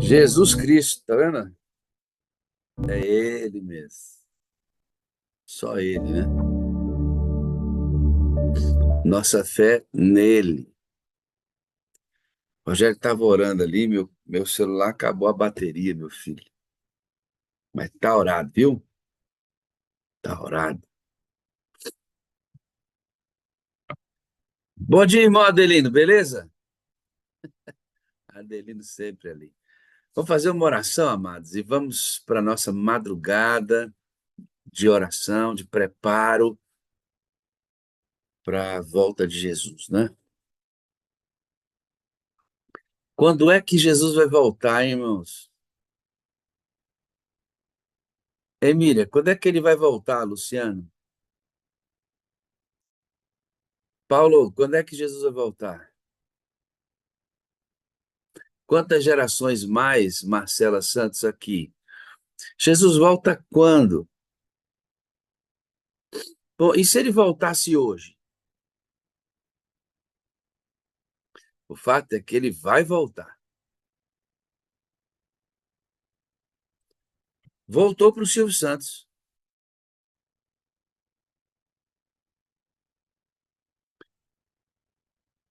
Jesus Cristo, tá vendo? É ele mesmo. Só ele, né? Nossa fé nele. O Rogério estava orando ali, meu celular acabou a bateria, meu filho. Mas tá orado, viu? Tá orado. Bom dia, irmão Adelino, beleza? Adelino sempre ali. Vamos fazer uma oração, amados, e vamos para nossa madrugada de oração, de preparo para a volta de Jesus, né? Quando é que Jesus vai voltar, hein, irmãos? Emília, quando é que ele vai voltar, Luciano? Paulo, quando é que Jesus vai voltar? Quantas gerações mais, Marcela Santos aqui? Jesus volta quando? Bom, e se ele voltasse hoje? O fato é que ele vai voltar. Voltou para o Silvio Santos.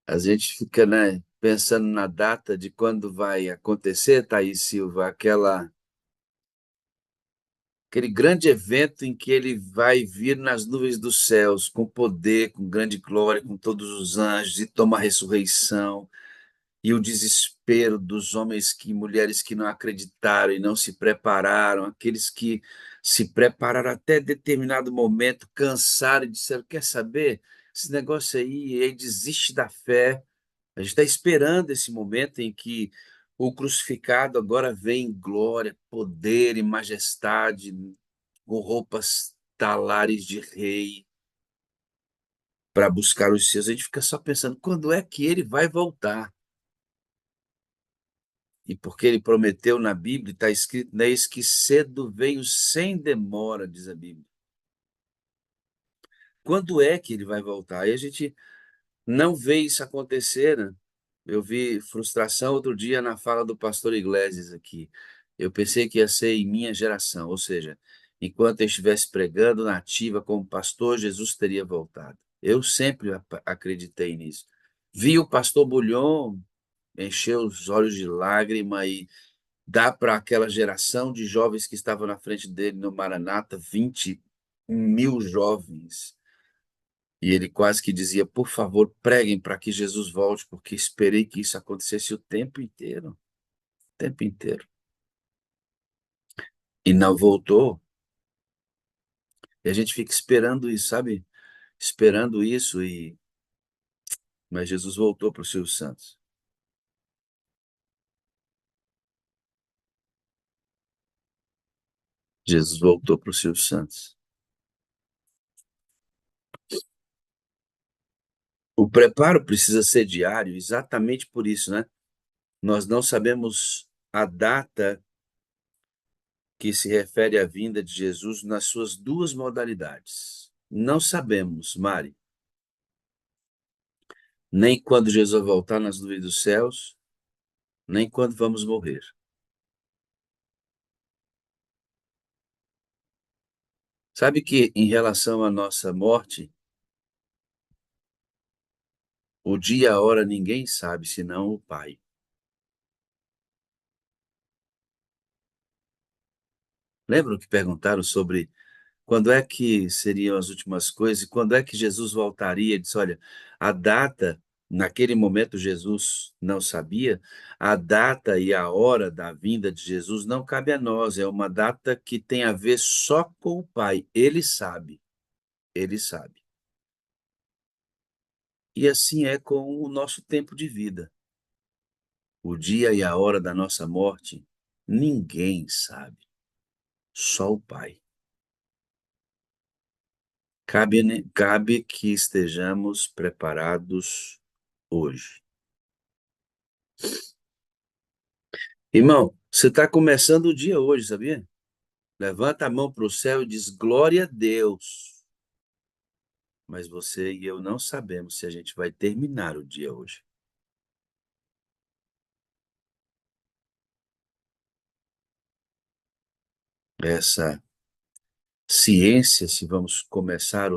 A gente fica, né, pensando na data de quando vai acontecer, Thaís Silva, aquele grande evento em que ele vai vir nas nuvens dos céus, com poder, com grande glória, com todos os anjos, e toma a ressurreição. E o desespero dos homens e mulheres que não acreditaram e não se prepararam, aqueles que se prepararam até determinado momento, cansaram e disseram: quer saber? Esse negócio aí desiste da fé. A gente está esperando esse momento em que o crucificado agora vem em glória, poder e majestade, com roupas talares de rei, para buscar os seus. A gente fica só pensando: quando é que ele vai voltar? E porque ele prometeu na Bíblia, está escrito, né, eis que cedo veio sem demora, diz a Bíblia. Quando é que ele vai voltar? Aí a gente não vê isso acontecer, né? Eu vi frustração outro dia na fala do pastor Iglesias aqui. Eu pensei que ia ser em minha geração, ou seja, enquanto eu estivesse pregando na ativa como pastor, Jesus teria voltado. Eu sempre acreditei nisso. Vi o pastor Bulhon encher os olhos de lágrima e dá para aquela geração de jovens que estavam na frente dele no Maranata, 20 mil jovens. E ele quase que dizia: por favor, preguem para que Jesus volte, porque esperei que isso acontecesse o tempo inteiro, o tempo inteiro. E não voltou. E a gente fica esperando isso, sabe? Esperando isso, mas Jesus voltou para os seus santos. Jesus voltou para os seus santos. O preparo precisa ser diário, exatamente por isso, né? Nós não sabemos a data que se refere à vinda de Jesus nas suas duas modalidades. Não sabemos, Mari, nem quando Jesus vai voltar nas nuvens dos céus, nem quando vamos morrer. Sabe que, em relação à nossa morte, o dia e a hora ninguém sabe, senão o Pai. Lembram que perguntaram sobre quando é que seriam as últimas coisas e quando é que Jesus voltaria? Ele disse: olha, a data, naquele momento Jesus não sabia, a data e a hora da vinda de Jesus não cabe a nós, é uma data que tem a ver só com o Pai. Ele sabe, ele sabe. E assim é com o nosso tempo de vida. O dia e a hora da nossa morte, ninguém sabe, só o Pai. Cabe que estejamos preparados hoje. Irmão, você está começando o dia hoje, sabia? Levanta a mão para o céu e diz glória a Deus. Mas você e eu não sabemos se a gente vai terminar o dia hoje. essa ciência, se vamos começar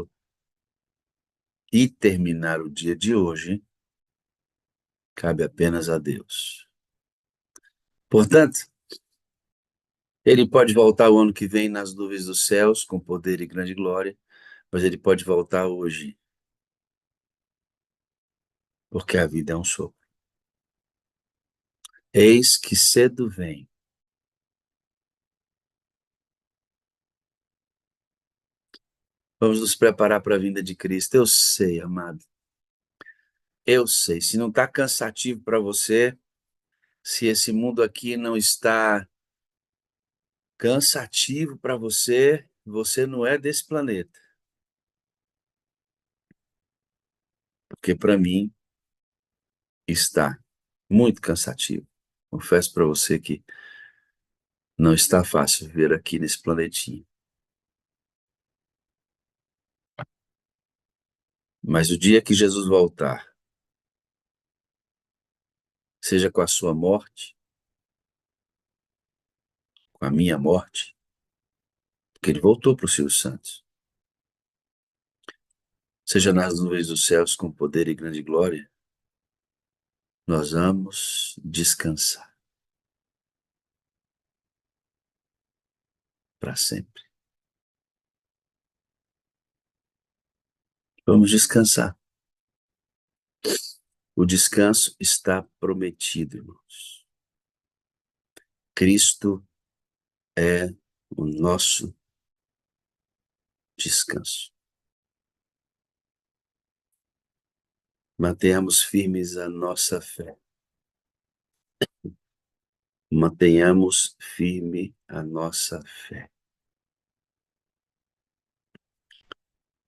e terminar o dia de hoje, cabe apenas a Deus. Portanto, ele pode voltar o ano que vem nas nuvens dos céus, com poder e grande glória, mas ele pode voltar hoje, porque a vida é um sopro. Eis que cedo vem. Vamos nos preparar para a vinda de Cristo. Eu sei, amado. Eu sei. Se não está cansativo para você, se esse mundo aqui não está cansativo para você, você não é desse planeta. Porque para mim está muito cansativo. Confesso para você que não está fácil viver aqui nesse planetinho. Mas o dia que Jesus voltar, seja com a sua morte, com a minha morte, porque ele voltou para os seus santos, seja nas nuvens dos céus com poder e grande glória, nós vamos descansar para sempre. Vamos descansar. O descanso está prometido, irmãos. Cristo é o nosso descanso. Mantenhamos firmes a nossa fé. Mantenhamos firme a nossa fé.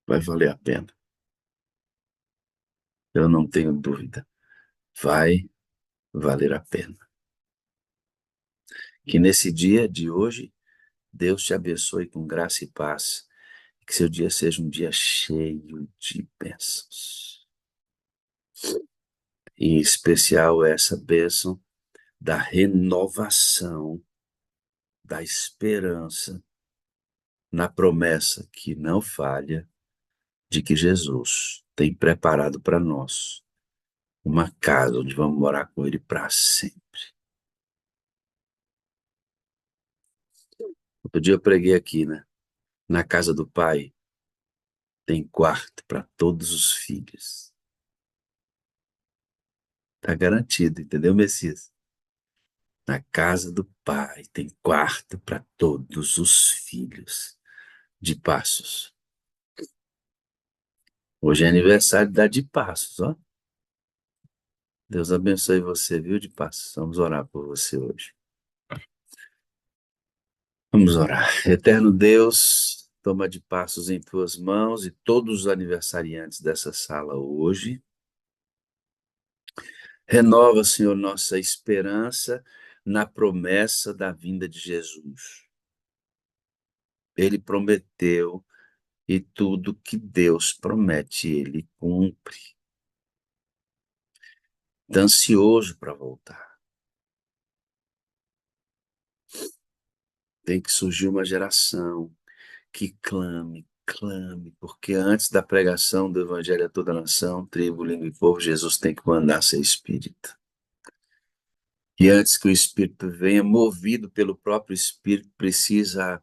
Vai valer a pena. Eu não tenho dúvida. Vai valer a pena. Que nesse dia de hoje, Deus te abençoe com graça e paz. Que seu dia seja um dia cheio de bênçãos. Em especial essa bênção da renovação, da esperança, na promessa que não falha de que Jesus tem preparado para nós uma casa onde vamos morar com Ele para sempre. Outro dia eu preguei aqui, né? Na casa do Pai tem quarto para todos os filhos. Tá garantido, entendeu, Messias? Na casa do Pai tem quarto para todos os filhos de Passos. Hoje é aniversário da de Passos, ó. Deus abençoe você, viu, de Passos? Vamos orar por você hoje. Vamos orar. Eterno Deus, toma de Passos em tuas mãos e todos os aniversariantes dessa sala hoje. Renova, Senhor, nossa esperança na promessa da vinda de Jesus. Ele prometeu e tudo que Deus promete, Ele cumpre. Está ansioso para voltar. Tem que surgir uma geração que clame, clame, porque antes da pregação do Evangelho a toda a nação, tribo, língua e povo, Jesus tem que mandar ser Espírito. E antes que o Espírito venha, movido pelo próprio Espírito, precisa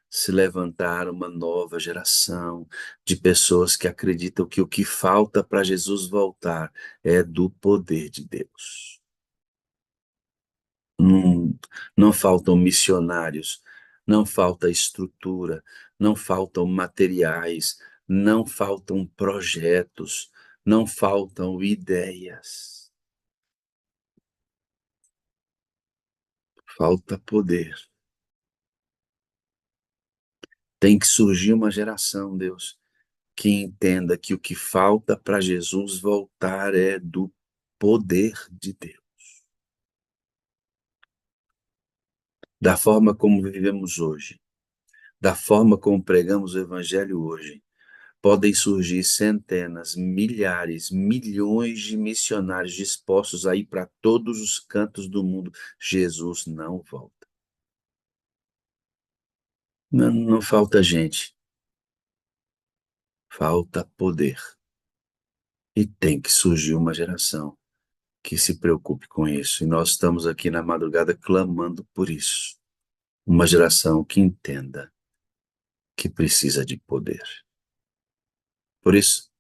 se levantar uma nova geração de pessoas que acreditam que o que falta para Jesus voltar é do poder de Deus. Não faltam missionários, não falta estrutura, não faltam materiais, não faltam projetos, não faltam ideias. Falta poder. Tem que surgir uma geração, Deus, que entenda que o que falta para Jesus voltar é do poder de Deus. Da forma como vivemos hoje, da forma como pregamos o Evangelho hoje, podem surgir centenas, milhares, milhões de missionários dispostos a ir para todos os cantos do mundo. Jesus não volta. Não, não falta gente, falta poder. E tem que surgir uma geração que se preocupe com isso. E nós estamos aqui na madrugada clamando por isso. Uma geração que entenda que precisa de poder. Por isso,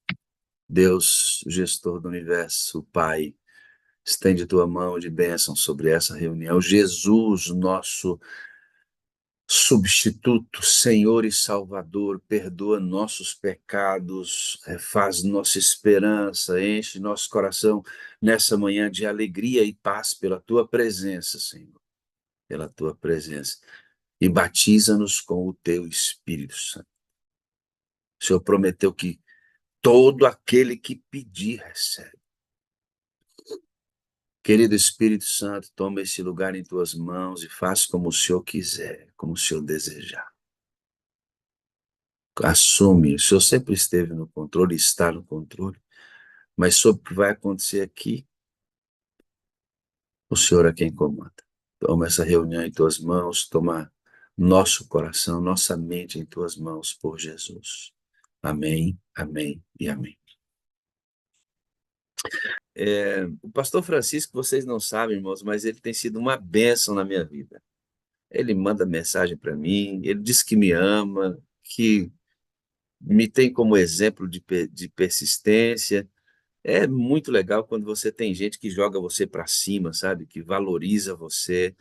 Deus, o gestor do universo, o Pai, estende tua mão de bênção sobre essa reunião. Jesus, nosso substituto, Senhor e Salvador, perdoa nossos pecados, refaz nossa esperança, enche nosso coração nessa manhã de alegria e paz pela tua presença, Senhor, pela tua presença. E batiza-nos com o teu Espírito Santo. O Senhor prometeu que todo aquele que pedir recebe. Querido Espírito Santo, toma esse lugar em tuas mãos e faz como o Senhor quiser, como o Senhor desejar. Assume, o Senhor sempre esteve no controle, está no controle, mas sobre o que vai acontecer aqui, o Senhor é quem comanda. Toma essa reunião em tuas mãos, toma nosso coração, nossa mente em tuas mãos, por Jesus. Amém, amém e amém. O pastor Francisco, vocês não sabem, irmãos, mas ele tem sido uma bênção na minha vida. Ele manda mensagem para mim, ele diz que me ama, que me tem como exemplo de persistência. É muito legal quando você tem gente que joga você para cima, sabe? Que valoriza você.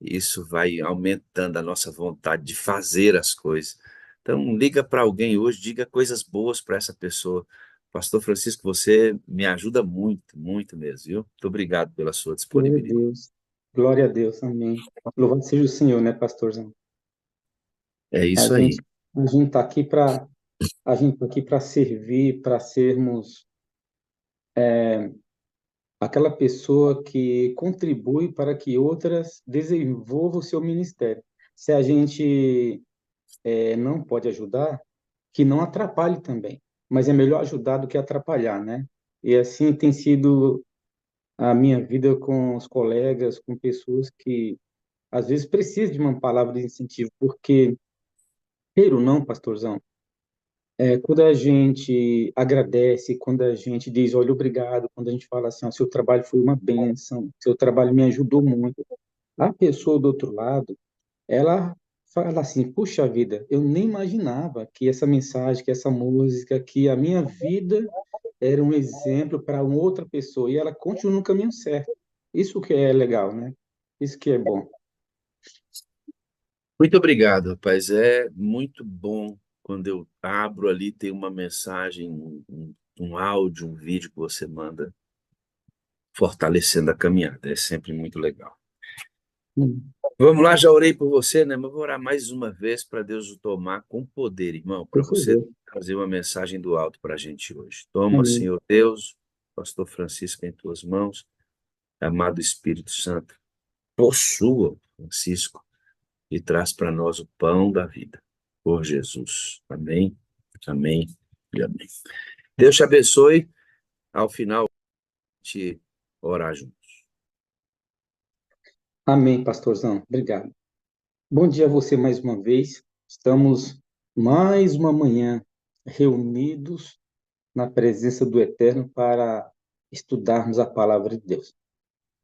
Isso vai aumentando a nossa vontade de fazer as coisas. Então, liga para alguém hoje, diga coisas boas para essa pessoa. Pastor Francisco, você me ajuda muito, muito mesmo, viu? Muito obrigado pela sua Glória a disponibilidade. Deus. Glória a Deus. Amém. Louvado seja o Senhor, né, pastorzão? É A isso gente aí. a gente tá aqui para a gente tá aqui para servir, para sermos aquela pessoa que contribui para que outras desenvolvam o seu ministério. Se a gente não pode ajudar, que não atrapalhe também. Mas é melhor ajudar do que atrapalhar, né? E assim tem sido a minha vida com os colegas, com pessoas que às vezes precisam de uma palavra de incentivo, porque queira ou não, pastorzão, quando a gente agradece, quando a gente diz, olha, obrigado, quando a gente fala assim, "Ó, seu trabalho foi uma bênção, seu trabalho me ajudou muito." A pessoa do outro lado, ela fala assim, puxa vida, eu nem imaginava que essa mensagem, que essa música, que a minha vida era um exemplo para uma outra pessoa, e ela continua no caminho certo. Isso que é legal, né? Isso que é bom. Muito obrigado, rapaz. É muito bom quando eu abro ali, tem uma mensagem, um áudio, um vídeo que você manda, fortalecendo a caminhada. É sempre muito legal. Hum, Vamos lá, já orei por você, né? Mas vou orar mais uma vez para Deus o tomar com poder, irmão, para por você favor. trazer uma mensagem do alto para a gente hoje. Toma, Amém. Senhor Deus, Pastor Francisco em tuas mãos, amado Espírito Santo, possua Francisco e traz para nós o pão da vida, por Jesus. Amém, amém e amém. Deus te abençoe. Ao final, te orar juntos. Amém, pastorzão. Obrigado. Bom dia a você mais uma vez. Estamos mais uma manhã reunidos na presença do Eterno para estudarmos a palavra de Deus.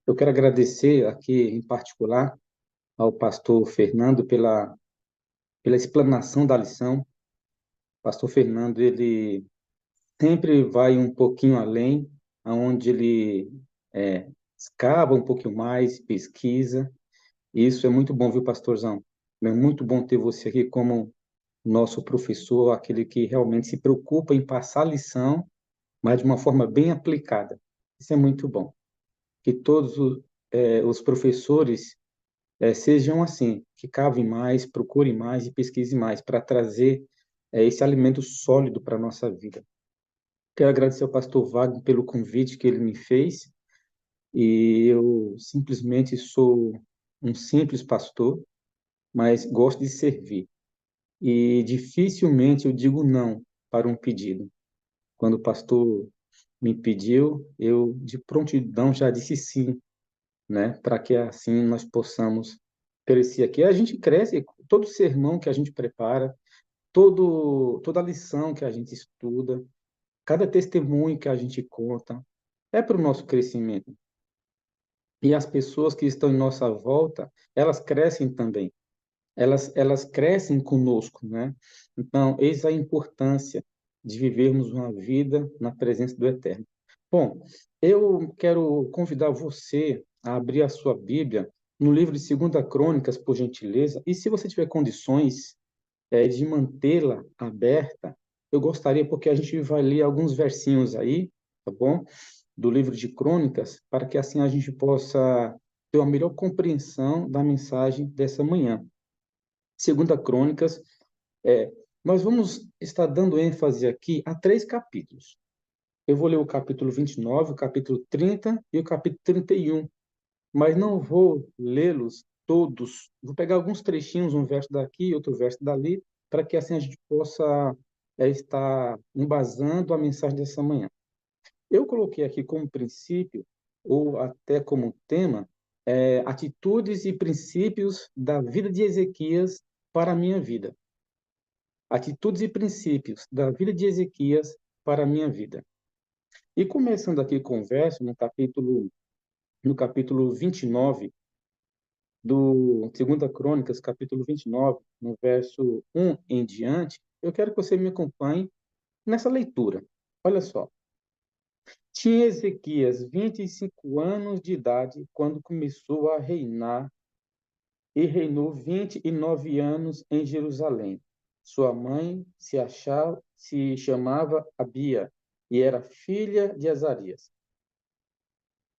Eu quero agradecer aqui em particular ao pastor Fernando pela explanação da lição. O pastor Fernando, ele sempre vai um pouquinho além, aonde ele escava um pouquinho mais, pesquisa. E isso é muito bom, viu, pastorzão? É muito bom ter você aqui como nosso professor, aquele que realmente se preocupa em passar a lição, mas de uma forma bem aplicada. Isso é muito bom. Que todos os professores sejam assim, que cavem mais, procurem mais e pesquisem mais para trazer esse alimento sólido para a nossa vida. Quero agradecer ao pastor Wagner pelo convite que ele me fez, e eu simplesmente sou um simples pastor, mas gosto de servir. E dificilmente eu digo não para um pedido. Quando o pastor me pediu, eu de prontidão já disse sim, né? Para que assim nós possamos crescer aqui. A gente cresce todo sermão que a gente prepara, toda lição que a gente estuda, cada testemunho que a gente conta, é para o nosso crescimento. E as pessoas que estão em nossa volta, elas crescem também. Elas crescem conosco, né? Então, eis a importância de vivermos uma vida na presença do Eterno. Bom, eu quero convidar você a abrir a sua Bíblia no livro de 2 Crônicas, por gentileza, e se você tiver condições, de mantê-la aberta, eu gostaria, porque a gente vai ler alguns versinhos aí, tá bom? Do livro de Crônicas, para que assim a gente possa ter uma melhor compreensão da mensagem dessa manhã. 2 Crônicas, é, nós vamos estar dando ênfase aqui a 3 capítulos. Eu vou ler o capítulo 29, o capítulo 30 e o capítulo 31, mas não vou lê-los todos. Vou pegar alguns trechinhos, um verso daqui, outro verso dali, para que assim a gente possa estar embasando a mensagem dessa manhã. Eu coloquei aqui como princípio, ou até como tema, atitudes e princípios da vida de Ezequias para a minha vida. Atitudes e princípios da vida de Ezequias para a minha vida. E começando aqui com o verso, no capítulo 29 do 2 Crônicas, capítulo 29, no verso 1 em diante, eu quero que você me acompanhe nessa leitura. Olha só. Tinha Ezequias 25 anos de idade quando começou a reinar e reinou 29 anos em Jerusalém. Sua mãe se chamava Abia e era filha de Azarias.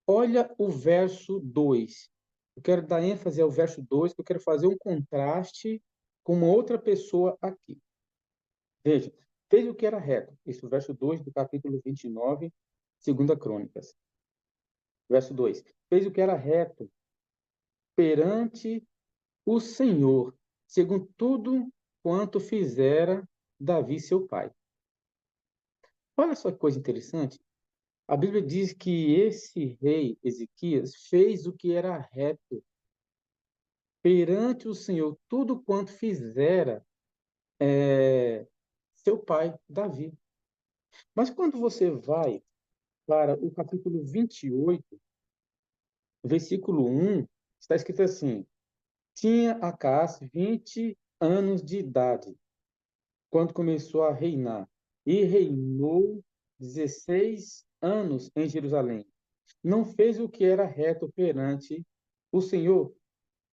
Olha o verso 2. Eu quero dar ênfase ao verso 2, que eu quero fazer um contraste com uma outra pessoa aqui. Veja, fez o que era reto. Isso, o verso 2 do capítulo 29, 2 Crônicas. Verso 2. Fez o que era reto perante o Senhor, segundo tudo quanto fizera Davi, seu pai. Olha só que coisa interessante. A Bíblia diz que esse rei Ezequias fez o que era reto perante o Senhor, tudo quanto fizera seu pai, Davi. Mas quando você vai para o capítulo 28, versículo 1, está escrito assim: Tinha Acás 20 anos de idade, quando começou a reinar, e reinou 16 anos em Jerusalém. Não fez o que era reto perante o Senhor,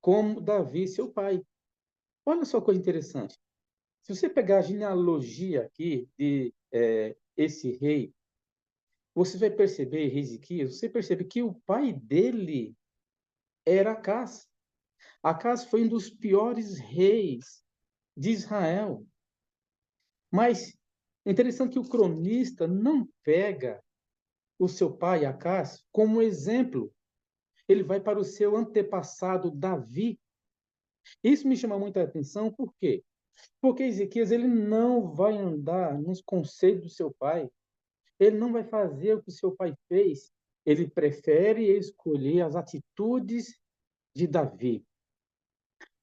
como Davi, seu pai. Olha só que coisa interessante. Se você pegar a genealogia aqui de esse rei, você vai perceber, Ezequias, você percebe que o pai dele era Acás. Acás foi um dos piores reis de Israel. Mas é interessante que o cronista não pega o seu pai, Acás, como exemplo. Ele vai para o seu antepassado, Davi. Isso me chama muita atenção, por quê? Porque Ezequias ele não vai andar nos conselhos do seu pai. Ele não vai fazer o que o seu pai fez. Ele prefere escolher as atitudes de Davi.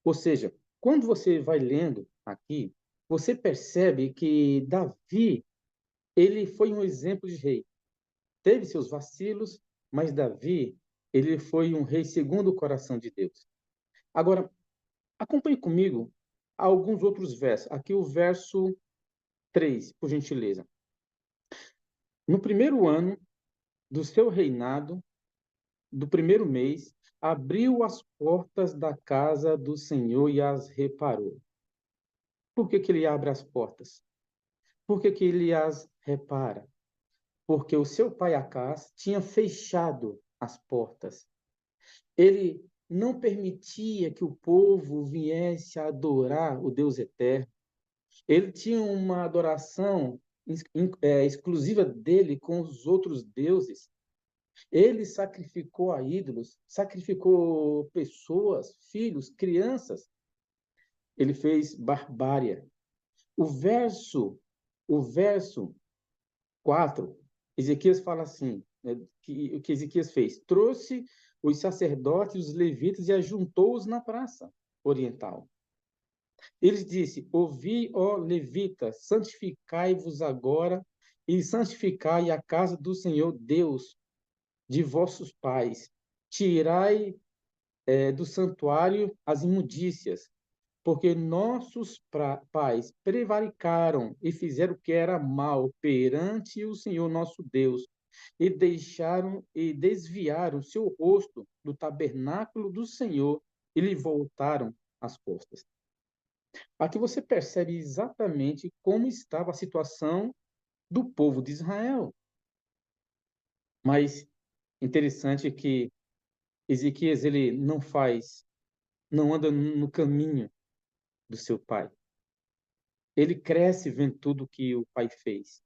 Ou seja, quando você vai lendo aqui, você percebe que Davi, ele foi um exemplo de rei. Teve seus vacilos, mas Davi, ele foi um rei segundo o coração de Deus. Agora, acompanhe comigo alguns outros versos. Aqui o verso 3, por gentileza. No primeiro ano do seu reinado, do primeiro mês, abriu as portas da casa do Senhor e as reparou. Por que ele abre as portas? Por que ele as repara? Porque o seu pai Acás tinha fechado as portas. Ele não permitia que o povo viesse a adorar o Deus eterno. Ele tinha uma adoração exclusiva dele com os outros deuses. Ele sacrificou a ídolos, sacrificou pessoas, filhos, crianças. Ele fez barbárie. O verso, o verso 4, Ezequias fala assim, né, que o que Ezequias fez? Trouxe os sacerdotes, os levitas e ajuntou-os na praça oriental. Ele disse: Ouvi, ó levitas, santificai-vos agora e santificai a casa do Senhor Deus de vossos pais. Tirai do santuário as imundícias, porque nossos pais prevaricaram e fizeram o que era mal perante o Senhor nosso Deus, e deixaram e desviaram o seu rosto do tabernáculo do Senhor e lhe voltaram as costas. Aqui você percebe exatamente como estava a situação do povo de Israel. Mas interessante que Ezequias ele não anda no caminho do seu pai. Ele cresce vendo tudo que o pai fez,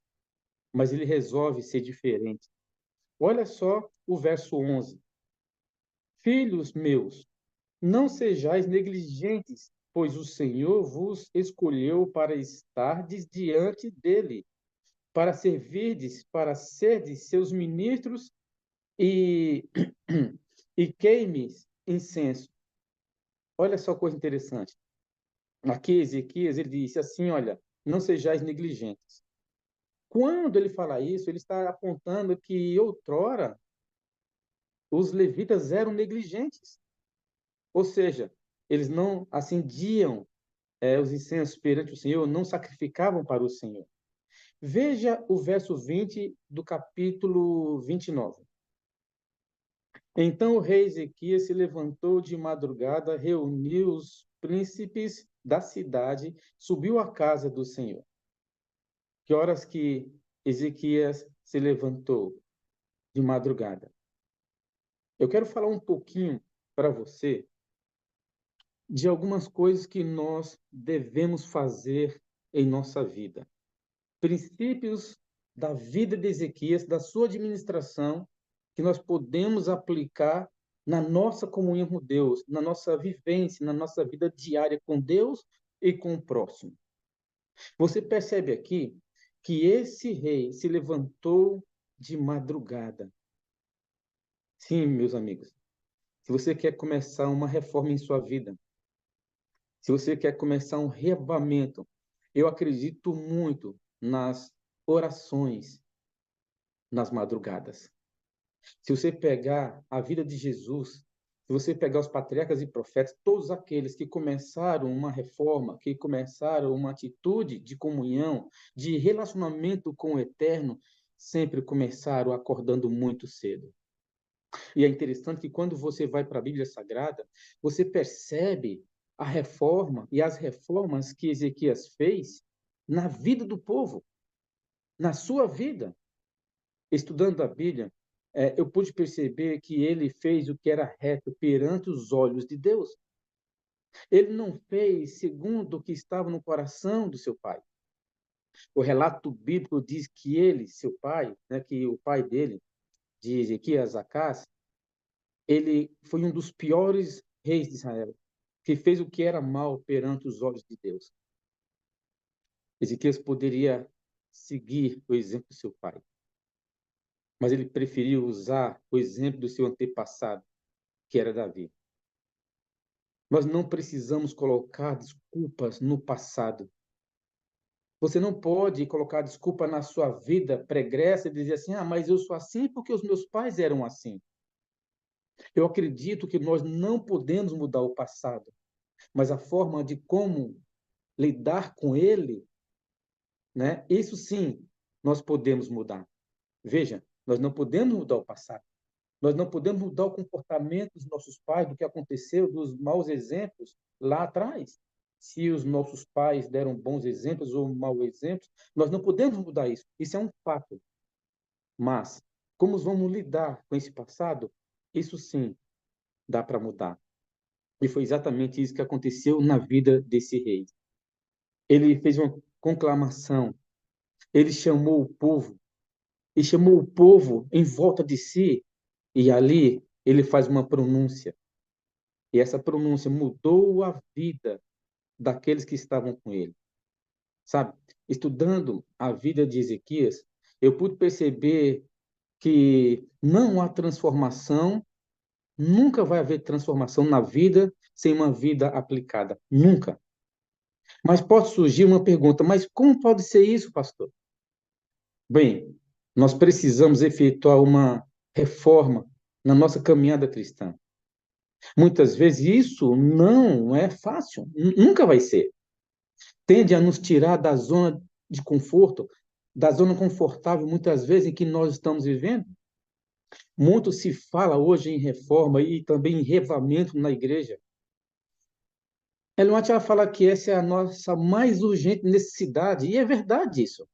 mas ele resolve ser diferente. Olha só o verso 11. Filhos meus, não sejais negligentes, pois o Senhor vos escolheu para estardes diante dele, para servirdes, para serdes seus ministros e, e queimes incenso. Olha só coisa interessante. Aqui, Ezequias, ele disse assim, olha, não sejais negligentes. Quando ele fala isso, ele está apontando que outrora os levitas eram negligentes. Ou seja, eles não acendiam os incensos perante o Senhor, não sacrificavam para o Senhor. Veja o verso 20 do capítulo 29. Então o rei Ezequias se levantou de madrugada, reuniu os príncipes da cidade, subiu à casa do Senhor. Que horas que Ezequias se levantou de madrugada? Eu quero falar um pouquinho para você de algumas coisas que nós devemos fazer em nossa vida. Princípios da vida de Ezequias, da sua administração, que nós podemos aplicar na nossa comunhão com Deus, na nossa vivência, na nossa vida diária com Deus e com o próximo. Você percebe aqui que esse rei se levantou de madrugada. Sim, meus amigos, se você quer começar uma reforma em sua vida, se você quer começar um reavivamento, eu acredito muito nas orações nas madrugadas. Se você pegar a vida de Jesus, se você pegar os patriarcas e profetas, todos aqueles que começaram uma reforma, que começaram uma atitude de comunhão, de relacionamento com o Eterno, sempre começaram acordando muito cedo. E é interessante que quando você vai para a Bíblia Sagrada, você percebe a reforma e as reformas que Ezequias fez na vida do povo, na sua vida. Estudando a Bíblia, eu pude perceber que ele fez o que era reto perante os olhos de Deus. Ele não fez segundo o que estava no coração do seu pai. O relato bíblico diz que ele, seu pai, né, que o pai dele, de Ezequias, Acás, ele foi um dos piores reis de Israel, que fez o que era mal perante os olhos de Deus. Ezequias poderia seguir o exemplo do seu pai, mas ele preferiu usar o exemplo do seu antepassado, que era Davi. Nós não precisamos colocar desculpas no passado. Você não pode colocar desculpa na sua vida pregressa e dizer assim: ah, mas eu sou assim porque os meus pais eram assim. Eu acredito que nós não podemos mudar o passado, mas a forma de como lidar com ele, né? Isso sim, nós podemos mudar. Veja, nós não podemos mudar o passado. Nós não podemos mudar o comportamento dos nossos pais, do que aconteceu, dos maus exemplos lá atrás. Se os nossos pais deram bons exemplos ou maus exemplos, nós não podemos mudar isso. Isso é um fato. Mas, como vamos lidar com esse passado? Isso sim dá para mudar. E foi exatamente isso que aconteceu na vida desse rei. Ele fez uma conclamação, ele chamou o povo, e chamou o povo em volta de si, e ali ele faz uma pronúncia. E essa pronúncia mudou a vida daqueles que estavam com ele. Sabe? Estudando a vida de Ezequias, eu pude perceber que não há transformação, nunca vai haver transformação na vida sem uma vida aplicada. Nunca. Mas pode surgir uma pergunta: mas como pode ser isso, pastor? Bem, nós precisamos efetuar uma reforma na nossa caminhada cristã. Muitas vezes isso não é fácil, nunca vai ser. Tende a nos tirar da zona de conforto, da zona confortável, muitas vezes, em que nós estamos vivendo. Muito se fala hoje em reforma e também em revamento na igreja. Ellen White ela fala que essa é a nossa mais urgente necessidade, e é verdade isso.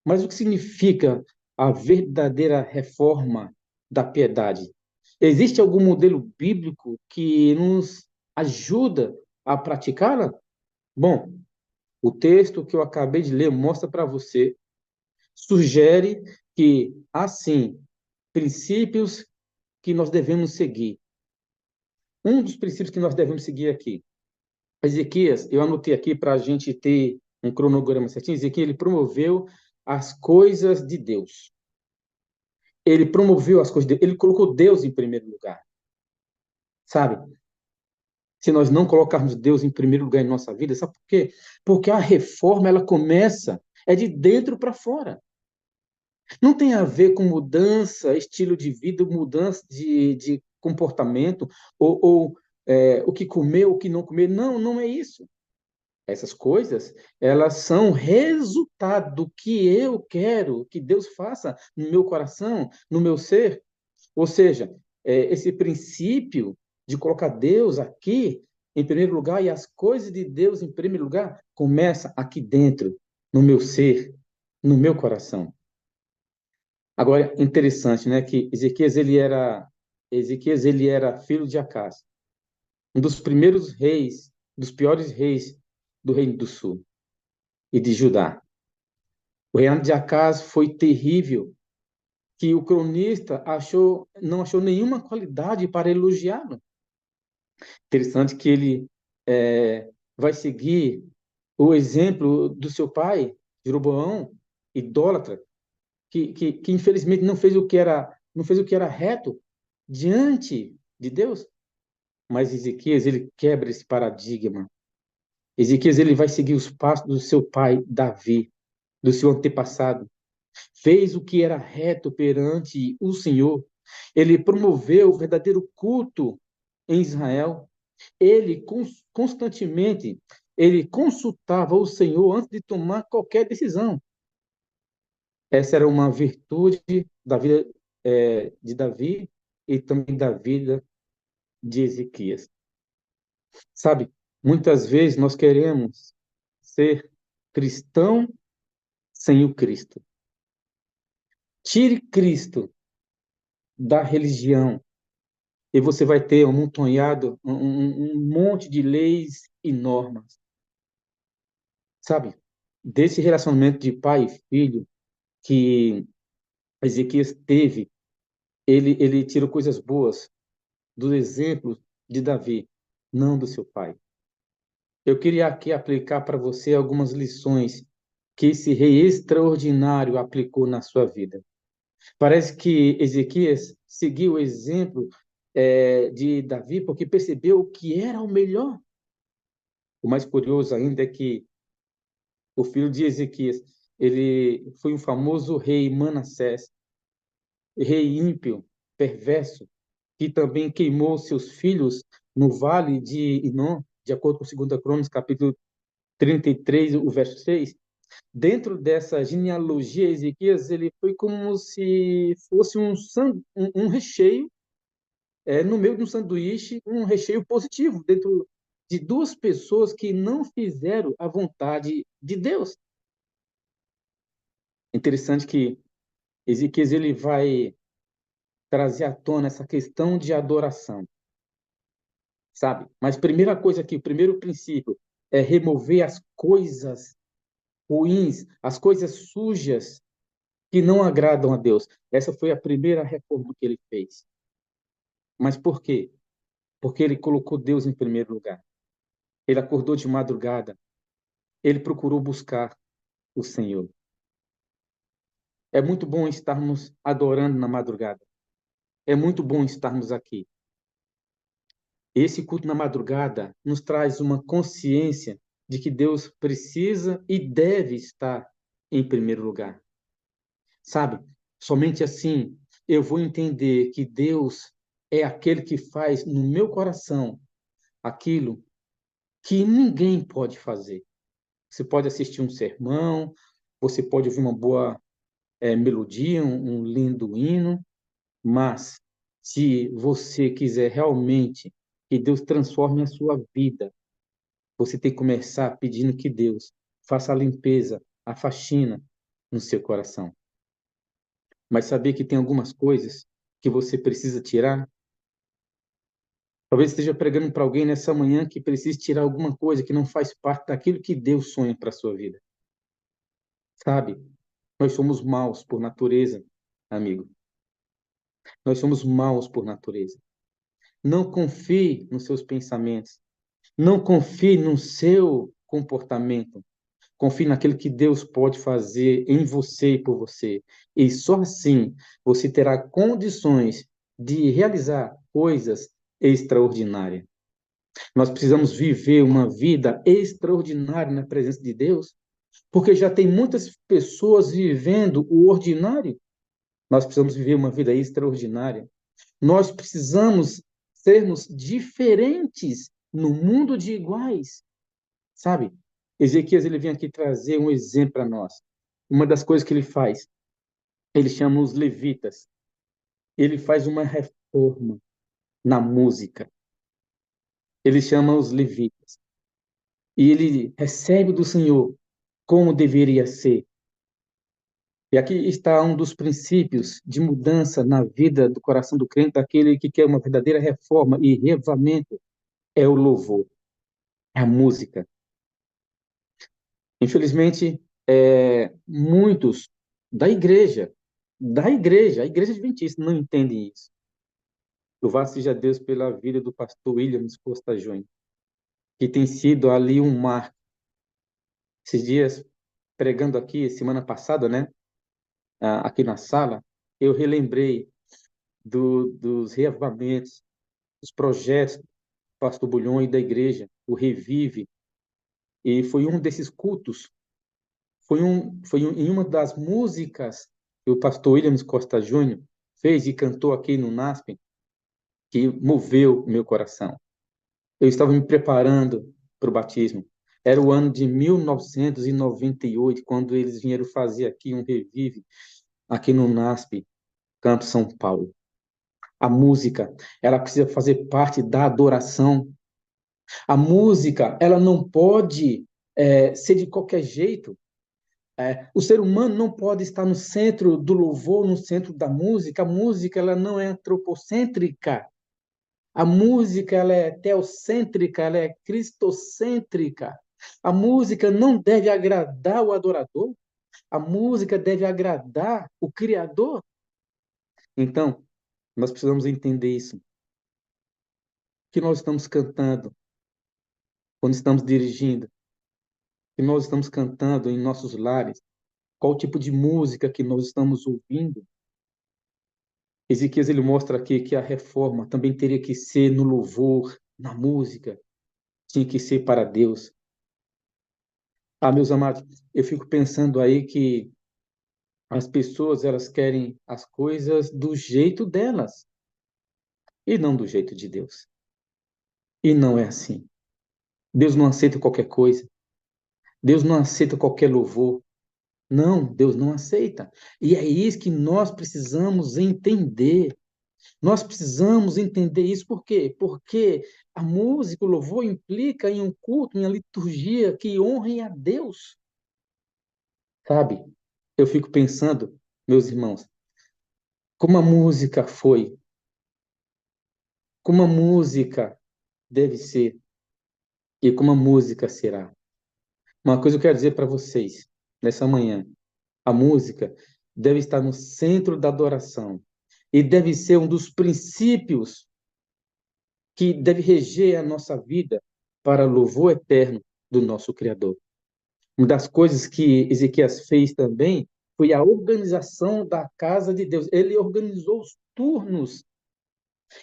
Mas o que significa a verdadeira reforma da piedade? Existe algum modelo bíblico que nos ajuda a praticá-la? Bom, o texto que eu acabei de ler mostra para você, sugere que, assim, princípios que nós devemos seguir. Um dos princípios que nós devemos seguir aqui, Ezequias, eu anotei aqui para a gente ter um cronograma certinho. Ezequias, ele promoveu as coisas de Deus. Ele promoveu as coisas de Deus. Ele colocou Deus em primeiro lugar. Sabe? Se nós não colocarmos Deus em primeiro lugar em nossa vida, sabe por quê? Porque a reforma, ela começa, é de dentro para fora. Não tem a ver com mudança, estilo de vida, mudança de comportamento, ou o que comer, o que não comer. Não, não é isso. Essas coisas, elas são resultado do que eu quero que Deus faça no meu coração, no meu ser. Ou seja, esse princípio de colocar Deus aqui em primeiro lugar e as coisas de Deus em primeiro lugar começa aqui dentro, no meu ser, no meu coração. Agora, interessante, né, que Ezequias ele era filho de Acás, um dos primeiros reis, dos piores reis do Reino do Sul e de Judá. O reinado de Acás foi terrível, que o cronista não achou nenhuma qualidade para elogiá-lo. Interessante que ele vai seguir o exemplo do seu pai, Jeroboão, idólatra, que infelizmente não fez o que era reto diante de Deus. Mas Ezequias, ele quebra esse paradigma. Ezequias, ele vai seguir os passos do seu pai, Davi, do seu antepassado. Fez o que era reto perante o Senhor. Ele promoveu o verdadeiro culto em Israel. Ele constantemente ele consultava o Senhor antes de tomar qualquer decisão. Essa era uma virtude da vida de Davi e também da vida de Ezequias. Sabe, muitas vezes nós queremos ser cristão sem o Cristo. Tire Cristo da religião e você vai ter um amontoado, um monte de leis e normas. Sabe, desse relacionamento de pai e filho que Ezequias teve, ele tirou coisas boas do exemplo de Davi, não do seu pai. Eu queria aqui aplicar para você algumas lições que esse rei extraordinário aplicou na sua vida. Parece que Ezequias seguiu o exemplo de Davi porque percebeu que era o melhor. O mais curioso ainda é que o filho de Ezequias, ele foi um famoso rei Manassés, rei ímpio, perverso, que também queimou seus filhos no vale de Inom, de acordo com 2 Crônicas, capítulo 33, o verso 6. Dentro dessa genealogia, Ezequias ele foi como se fosse um recheio, no meio de um sanduíche, um recheio positivo, dentro de duas pessoas que não fizeram a vontade de Deus. Interessante que Ezequias ele vai trazer à tona essa questão de adoração, sabe? Mas primeira coisa aqui, o primeiro princípio é remover as coisas ruins, as coisas sujas que não agradam a Deus. Essa foi a primeira reforma que ele fez. Mas por quê? Porque ele colocou Deus em primeiro lugar. Ele acordou de madrugada. Ele procurou buscar o Senhor. É muito bom estarmos adorando na madrugada. É muito bom estarmos aqui. Esse culto na madrugada nos traz uma consciência de que Deus precisa e deve estar em primeiro lugar. Sabe? Somente assim eu vou entender que Deus é aquele que faz no meu coração aquilo que ninguém pode fazer. Você pode assistir um sermão, você pode ouvir uma boa melodia, um lindo hino, mas se você quiser realmente que Deus transforme a sua vida, você tem que começar pedindo que Deus faça a limpeza, a faxina no seu coração. Mas saber que tem algumas coisas que você precisa tirar. Talvez esteja pregando para alguém nessa manhã que precisa tirar alguma coisa que não faz parte daquilo que Deus sonha para a sua vida. Sabe? Nós somos maus por natureza, amigo. Nós somos maus por natureza. Não confie nos seus pensamentos. Não confie no seu comportamento. Confie naquilo que Deus pode fazer em você e por você. E só assim você terá condições de realizar coisas extraordinárias. Nós precisamos viver uma vida extraordinária na presença de Deus, porque já tem muitas pessoas vivendo o ordinário. Nós precisamos viver uma vida extraordinária. Nós precisamos sermos diferentes no mundo de iguais, sabe? Ezequias ele vem aqui trazer um exemplo para nós. Uma das coisas que ele faz, ele chama os levitas. Ele faz uma reforma na música. Ele chama os levitas. E ele recebe do Senhor como deveria ser. E aqui está um dos princípios de mudança na vida do coração do crente, daquele que quer uma verdadeira reforma e reavivamento, é o louvor, é a música. Infelizmente, muitos a igreja adventista, não entendem isso. Louvado seja Deus pela vida do pastor Williams Costa Júnior, que tem sido ali um marco. Esses dias, pregando aqui, semana passada, né, aqui na sala, eu relembrei dos reavivamentos, dos projetos do pastor Bulhões e da igreja, o Revive, e foi um desses cultos, em uma das músicas que o pastor Williams Costa Júnior fez e cantou aqui no NASP, que moveu o meu coração. Eu estava me preparando para o batismo. Era o ano de 1998, quando eles vieram fazer aqui um revive, aqui no NASP, Campo São Paulo. A música, ela precisa fazer parte da adoração. A música, ela não pode ser de qualquer jeito. O ser humano não pode estar no centro do louvor, no centro da música. A música, ela não é antropocêntrica. A música, ela é teocêntrica, ela é cristocêntrica. A música não deve agradar o adorador. A música deve agradar o Criador. Então, nós precisamos entender isso. Que nós estamos cantando quando estamos dirigindo, que nós estamos cantando em nossos lares, qual tipo de música que nós estamos ouvindo. Ezequias ele mostra aqui que a reforma também teria que ser no louvor, na música, tinha que ser para Deus. Ah, meus amados, eu fico pensando aí que as pessoas elas querem as coisas do jeito delas e não do jeito de Deus. E não é assim. Deus não aceita qualquer coisa. Deus não aceita qualquer louvor. Não, Deus não aceita. E é isso que nós precisamos entender. Nós precisamos entender isso por quê? Porque a música, o louvor implica em um culto, em uma liturgia que honre a Deus. Sabe? Eu fico pensando, meus irmãos, como a música foi, como a música deve ser e como a música será. Uma coisa eu quero dizer para vocês nessa manhã: a música deve estar no centro da adoração e deve ser um dos princípios que deve reger a nossa vida para louvor eterno do nosso Criador. Uma das coisas que Ezequias fez também foi a organização da casa de Deus. Ele organizou os turnos,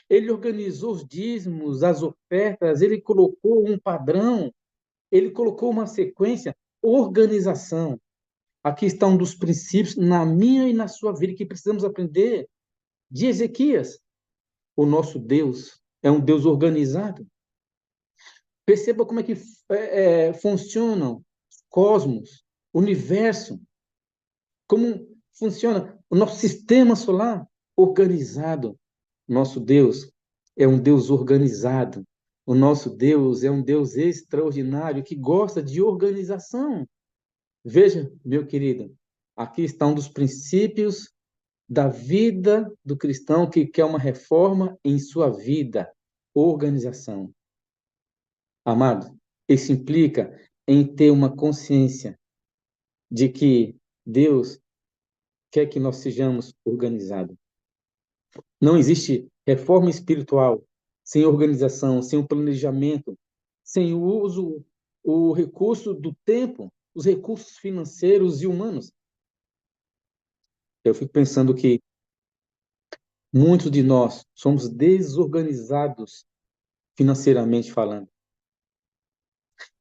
ele organizou os dízimos, as ofertas, ele colocou um padrão. Ele colocou uma sequência, organização. Aqui está um dos princípios na minha e na sua vida que precisamos aprender de Ezequias. O nosso Deus é um Deus organizado. Perceba como é que funcionam os cosmos, o universo, como funciona o nosso sistema solar organizado. Nosso Deus é um Deus organizado. O nosso Deus é um Deus extraordinário que gosta de organização. Veja, meu querido, aqui está um dos princípios da vida do cristão que quer uma reforma em sua vida, organização. Amado, isso implica em ter uma consciência de que Deus quer que nós sejamos organizados. Não existe reforma espiritual sem organização, sem o planejamento, sem o uso, o recurso do tempo, os recursos financeiros e humanos. Eu fico pensando que muitos de nós somos desorganizados financeiramente falando,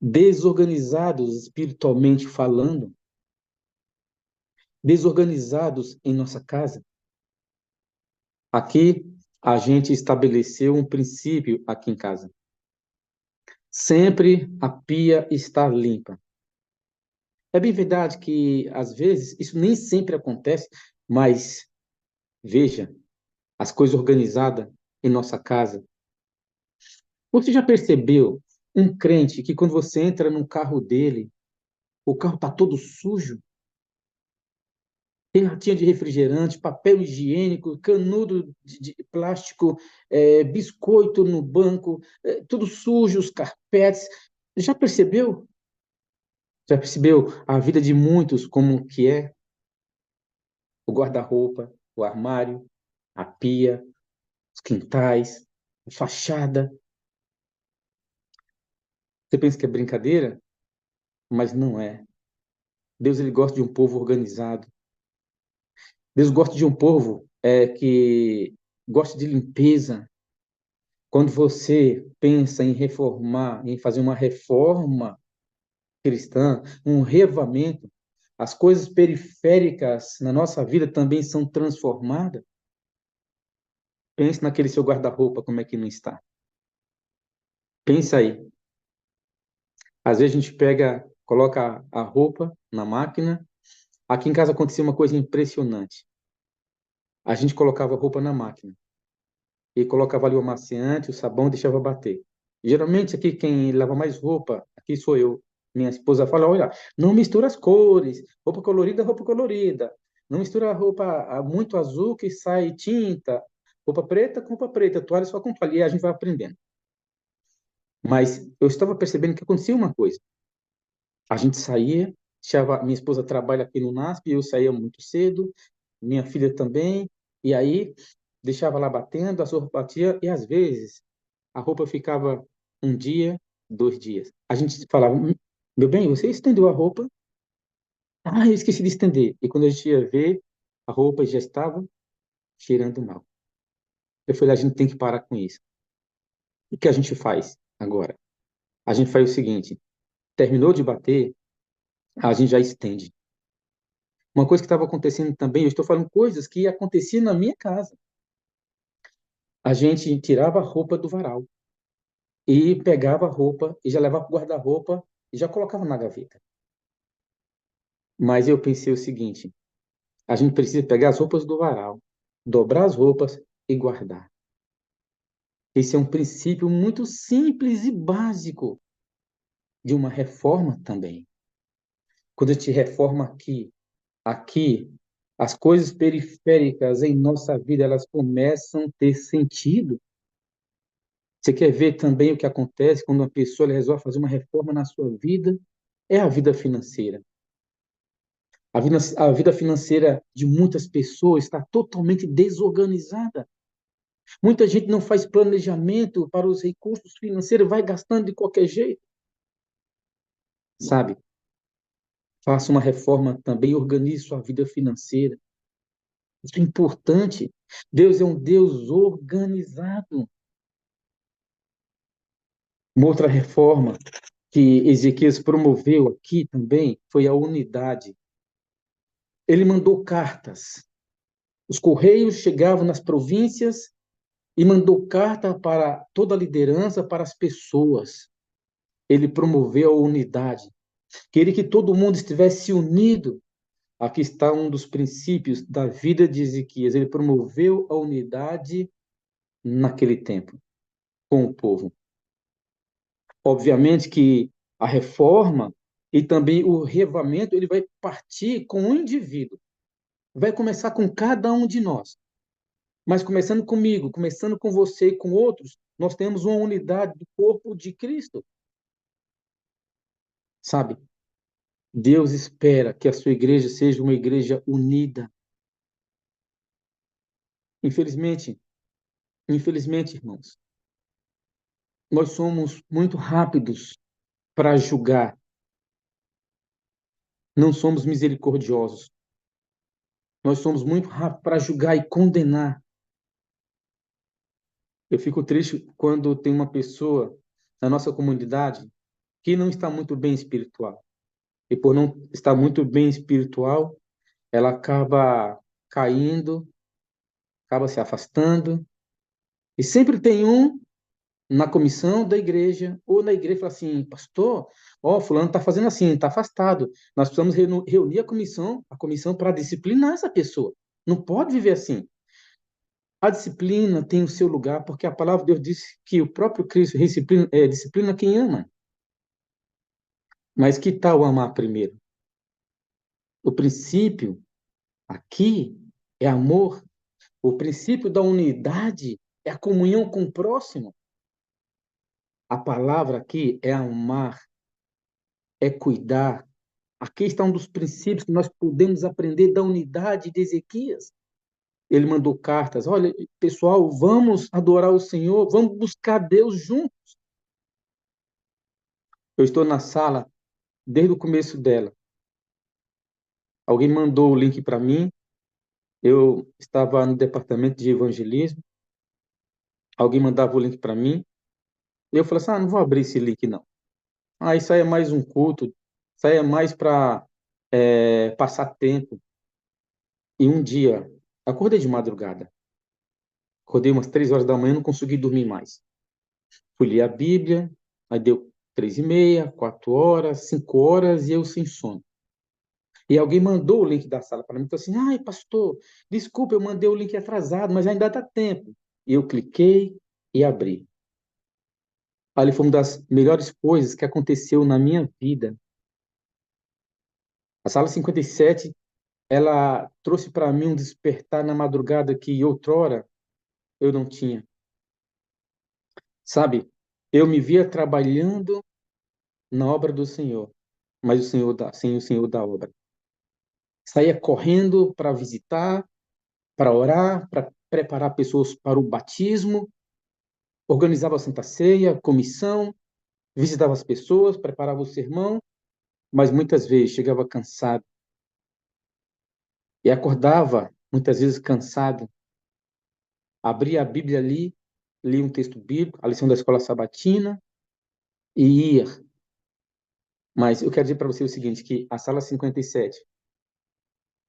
desorganizados espiritualmente falando, desorganizados em nossa casa. Aqui a gente estabeleceu um princípio aqui em casa. Sempre a pia está limpa. É bem verdade que, às vezes, isso nem sempre acontece, mas veja, as coisas organizadas em nossa casa. Você já percebeu um crente que quando você entra no carro dele, o carro está todo sujo? Tem latinha de refrigerante, papel higiênico, canudo de plástico, biscoito no banco, tudo sujo, os carpetes. Já percebeu? Já percebeu a vida de muitos como que é? O guarda-roupa, o armário, a pia, os quintais, a fachada. Você pensa que é brincadeira? Mas não é. Deus ele gosta de um povo organizado. Deus gosta de um povo que gosta de limpeza. Quando você pensa em reformar, em fazer uma reforma cristã, um reavamento, as coisas periféricas na nossa vida também são transformadas. Pense naquele seu guarda-roupa, como é que não está. Pensa aí. Às vezes a gente pega, coloca a roupa na máquina. Aqui em casa acontecia uma coisa impressionante. A gente colocava a roupa na máquina e colocava ali o amaciante, o sabão e deixava bater. Geralmente aqui quem lava mais roupa, aqui sou eu. Minha esposa fala, olha, não mistura as cores, roupa colorida, roupa colorida. Não mistura a roupa muito azul que sai tinta, roupa preta com roupa preta, toalha só com toalha, e a gente vai aprendendo. Mas eu estava percebendo que acontecia uma coisa. A gente saía, minha esposa trabalha aqui no NASP, eu saía muito cedo, minha filha também, e aí deixava lá batendo, a roupa batia, e às vezes a roupa ficava um dia, 2 dias. A gente falava, meu bem, você estendeu a roupa? Ah, eu esqueci de estender. E quando a gente ia ver, a roupa já estava cheirando mal. Eu falei, a gente tem que parar com isso. O que a gente faz agora? A gente faz o seguinte, terminou de bater, a gente já estende. Uma coisa que estava acontecendo também, eu estou falando coisas que aconteciam na minha casa. A gente tirava a roupa do varal e pegava a roupa e já levava para o guarda-roupa e já colocava na gaveta. Mas eu pensei o seguinte, a gente precisa pegar as roupas do varal, dobrar as roupas e guardar. Esse é um princípio muito simples e básico de uma reforma também. Quando a gente reforma aqui, as coisas periféricas em nossa vida, elas começam a ter sentido. Você quer ver também o que acontece quando uma pessoa resolve fazer uma reforma na sua vida? É a vida financeira. A vida financeira de muitas pessoas está totalmente desorganizada. Muita gente não faz planejamento para os recursos financeiros, vai gastando de qualquer jeito. Sabe? Faça uma reforma também, organize sua vida financeira. Isso é importante. Deus é um Deus organizado. Uma outra reforma que Ezequias promoveu aqui também foi a unidade. Ele mandou cartas. Os correios chegavam nas províncias e mandou carta para toda a liderança, para as pessoas. Ele promoveu a unidade. Queria que todo mundo estivesse unido. Aqui está um dos princípios da vida de Ezequias. Ele promoveu a unidade naquele tempo com o povo. Obviamente que a reforma e também o reavivamento, ele vai partir com o indivíduo. Vai começar com cada um de nós. Mas começando comigo, começando com você e com outros, nós temos uma unidade do corpo de Cristo. Sabe? Deus espera que a sua igreja seja uma igreja unida. Infelizmente, irmãos, nós somos muito rápidos para julgar, não somos misericordiosos. Nós somos muito rápidos para julgar e condenar. Eu fico triste quando tem uma pessoa na nossa comunidade que não está muito bem espiritual. E por não estar muito bem espiritual, ela acaba caindo, acaba se afastando. E sempre tem um na comissão da igreja ou na igreja fala assim, pastor, ó, fulano está fazendo assim, está afastado. Nós precisamos reunir a comissão para disciplinar essa pessoa. Não pode viver assim. A disciplina tem o seu lugar, porque a palavra de Deus diz que o próprio Cristo disciplina quem ama. Mas que tal amar primeiro? O princípio aqui é amor. O princípio da unidade é a comunhão com o próximo. A palavra aqui é amar, é cuidar. Aqui está um dos princípios que nós podemos aprender da unidade de Ezequias. Ele mandou cartas. Olha, pessoal, vamos adorar o Senhor, vamos buscar Deus juntos. Eu estou na sala desde o começo dela. Alguém mandou o link para mim. Eu estava no departamento de evangelismo. Alguém mandava o link para mim. E eu falei assim: não vou abrir esse link, não. Isso aí é mais um culto. Isso aí é mais para passar tempo. E um dia, acordei de madrugada. Acordei umas 3 horas da manhã, não consegui dormir mais. Fui ler a Bíblia, aí deu 3h30, 4 horas, 5 horas, e eu sem sono. E alguém mandou o link da sala para mim, falou assim, ai, pastor, desculpa, eu mandei o link atrasado, mas ainda dá tempo. E eu cliquei e abri. Ali foi uma das melhores coisas que aconteceu na minha vida. A sala 57, ela trouxe para mim um despertar na madrugada que outrora eu não tinha. Sabe, eu me via trabalhando na obra do Senhor, mas sem o Senhor da obra. Saía correndo para visitar, para orar, para preparar pessoas para o batismo, organizava a Santa Ceia, comissão, visitava as pessoas, preparava o sermão, mas muitas vezes chegava cansado e acordava, muitas vezes cansado, abria a Bíblia ali, lia um texto bíblico, a lição da escola sabatina e ia. Mas eu quero dizer para você o seguinte, que a sala 57,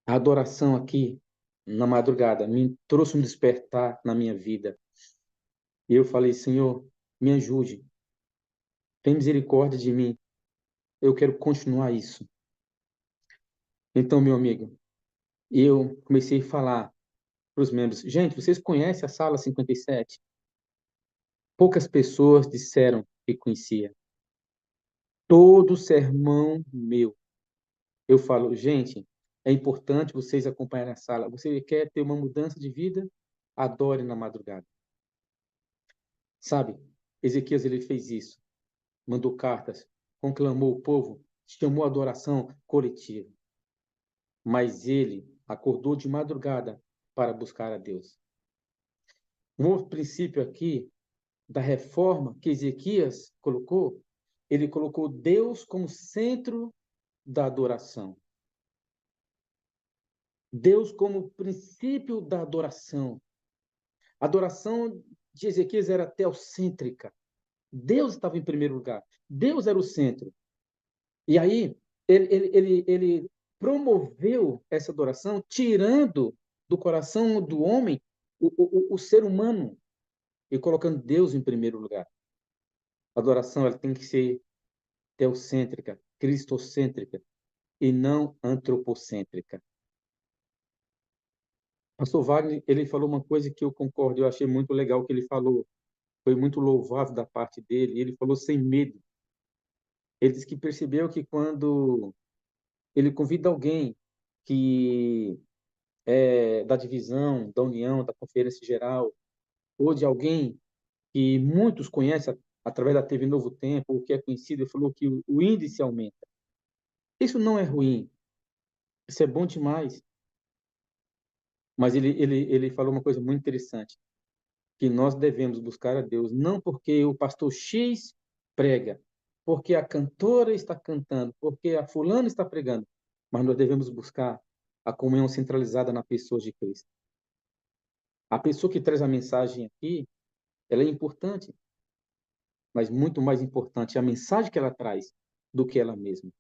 a adoração aqui na madrugada me trouxe um despertar na minha vida. E eu falei, Senhor, me ajude, tem misericórdia de mim, eu quero continuar isso. Então, meu amigo, eu comecei a falar para os membros, gente, vocês conhecem a sala 57? Poucas pessoas disseram que conhecia. Todo sermão meu, eu falo, gente, é importante vocês acompanharem a sala. Você quer ter uma mudança de vida? Adore na madrugada. Sabe, Ezequias ele fez isso, mandou cartas, conclamou o povo, chamou a adoração coletiva. Mas ele acordou de madrugada para buscar a Deus. Um outro princípio aqui da reforma que Ezequias colocou, ele colocou Deus como centro da adoração. Deus como princípio da adoração. A adoração de Ezequias era teocêntrica. Deus estava em primeiro lugar. Deus era o centro. E aí, ele promoveu essa adoração, tirando do coração do homem o ser humano e colocando Deus em primeiro lugar. A adoração ela tem que ser teocêntrica, cristocêntrica e não antropocêntrica. Pastor Wagner, ele falou uma coisa que eu concordo, eu achei muito legal que ele falou, foi muito louvável da parte dele, ele falou sem medo. Ele disse que percebeu que quando ele convida alguém que é da divisão, da união, da conferência geral, ou de alguém que muitos conhecem através da TV Novo Tempo, ou que é conhecido, ele falou que o índice aumenta. Isso não é ruim, isso é bom demais. Mas ele falou uma coisa muito interessante, que nós devemos buscar a Deus, não porque o pastor X prega, porque a cantora está cantando, porque a fulana está pregando, mas nós devemos buscar a comunhão centralizada na pessoa de Cristo. A pessoa que traz a mensagem aqui, ela é importante, mas muito mais importante é a mensagem que ela traz do que ela mesma.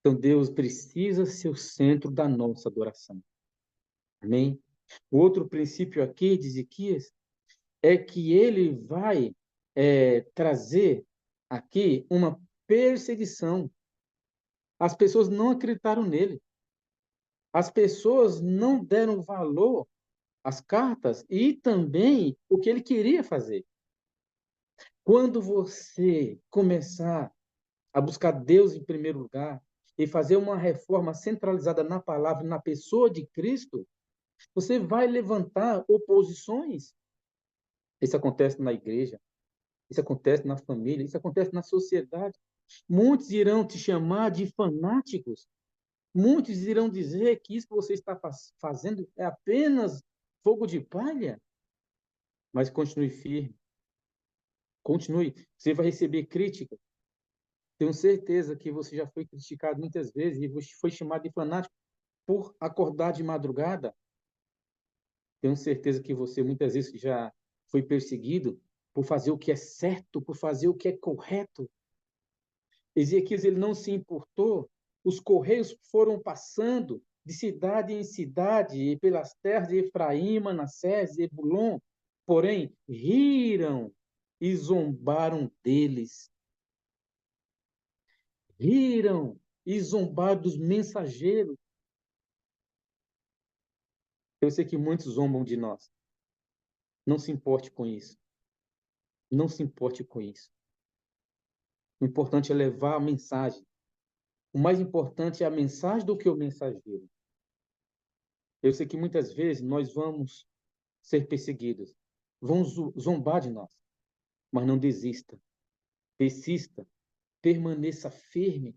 Então Deus precisa ser o centro da nossa adoração. Amém? O outro princípio aqui de Ezequias é que ele vai trazer aqui uma perseguição. As pessoas não acreditaram nele. As pessoas não deram valor às cartas e também o que ele queria fazer. Quando você começar a buscar Deus em primeiro lugar e fazer uma reforma centralizada na palavra, na pessoa de Cristo, você vai levantar oposições. Isso acontece na igreja, isso acontece na família, isso acontece na sociedade. Muitos irão te chamar de fanáticos. Muitos irão dizer que isso que você está fazendo é apenas fogo de palha. Mas continue firme, continue. Você vai receber crítica. Tenho certeza que você já foi criticado muitas vezes e foi chamado de fanático por acordar de madrugada. Tenho certeza que você muitas vezes já foi perseguido por fazer o que é certo, por fazer o que é correto. Ezequias ele não se importou. Os correios foram passando de cidade em cidade e pelas terras de Efraim, Manassés e Ebulon, porém riram e zombaram deles. Riram e zombaram dos mensageiros. Eu sei que muitos zombam de nós. Não se importe com isso. Não se importe com isso. O importante é levar a mensagem. O mais importante é a mensagem do que o mensageiro. Eu sei que muitas vezes nós vamos ser perseguidos, vão zombar de nós, mas não desista, persista, permaneça firme.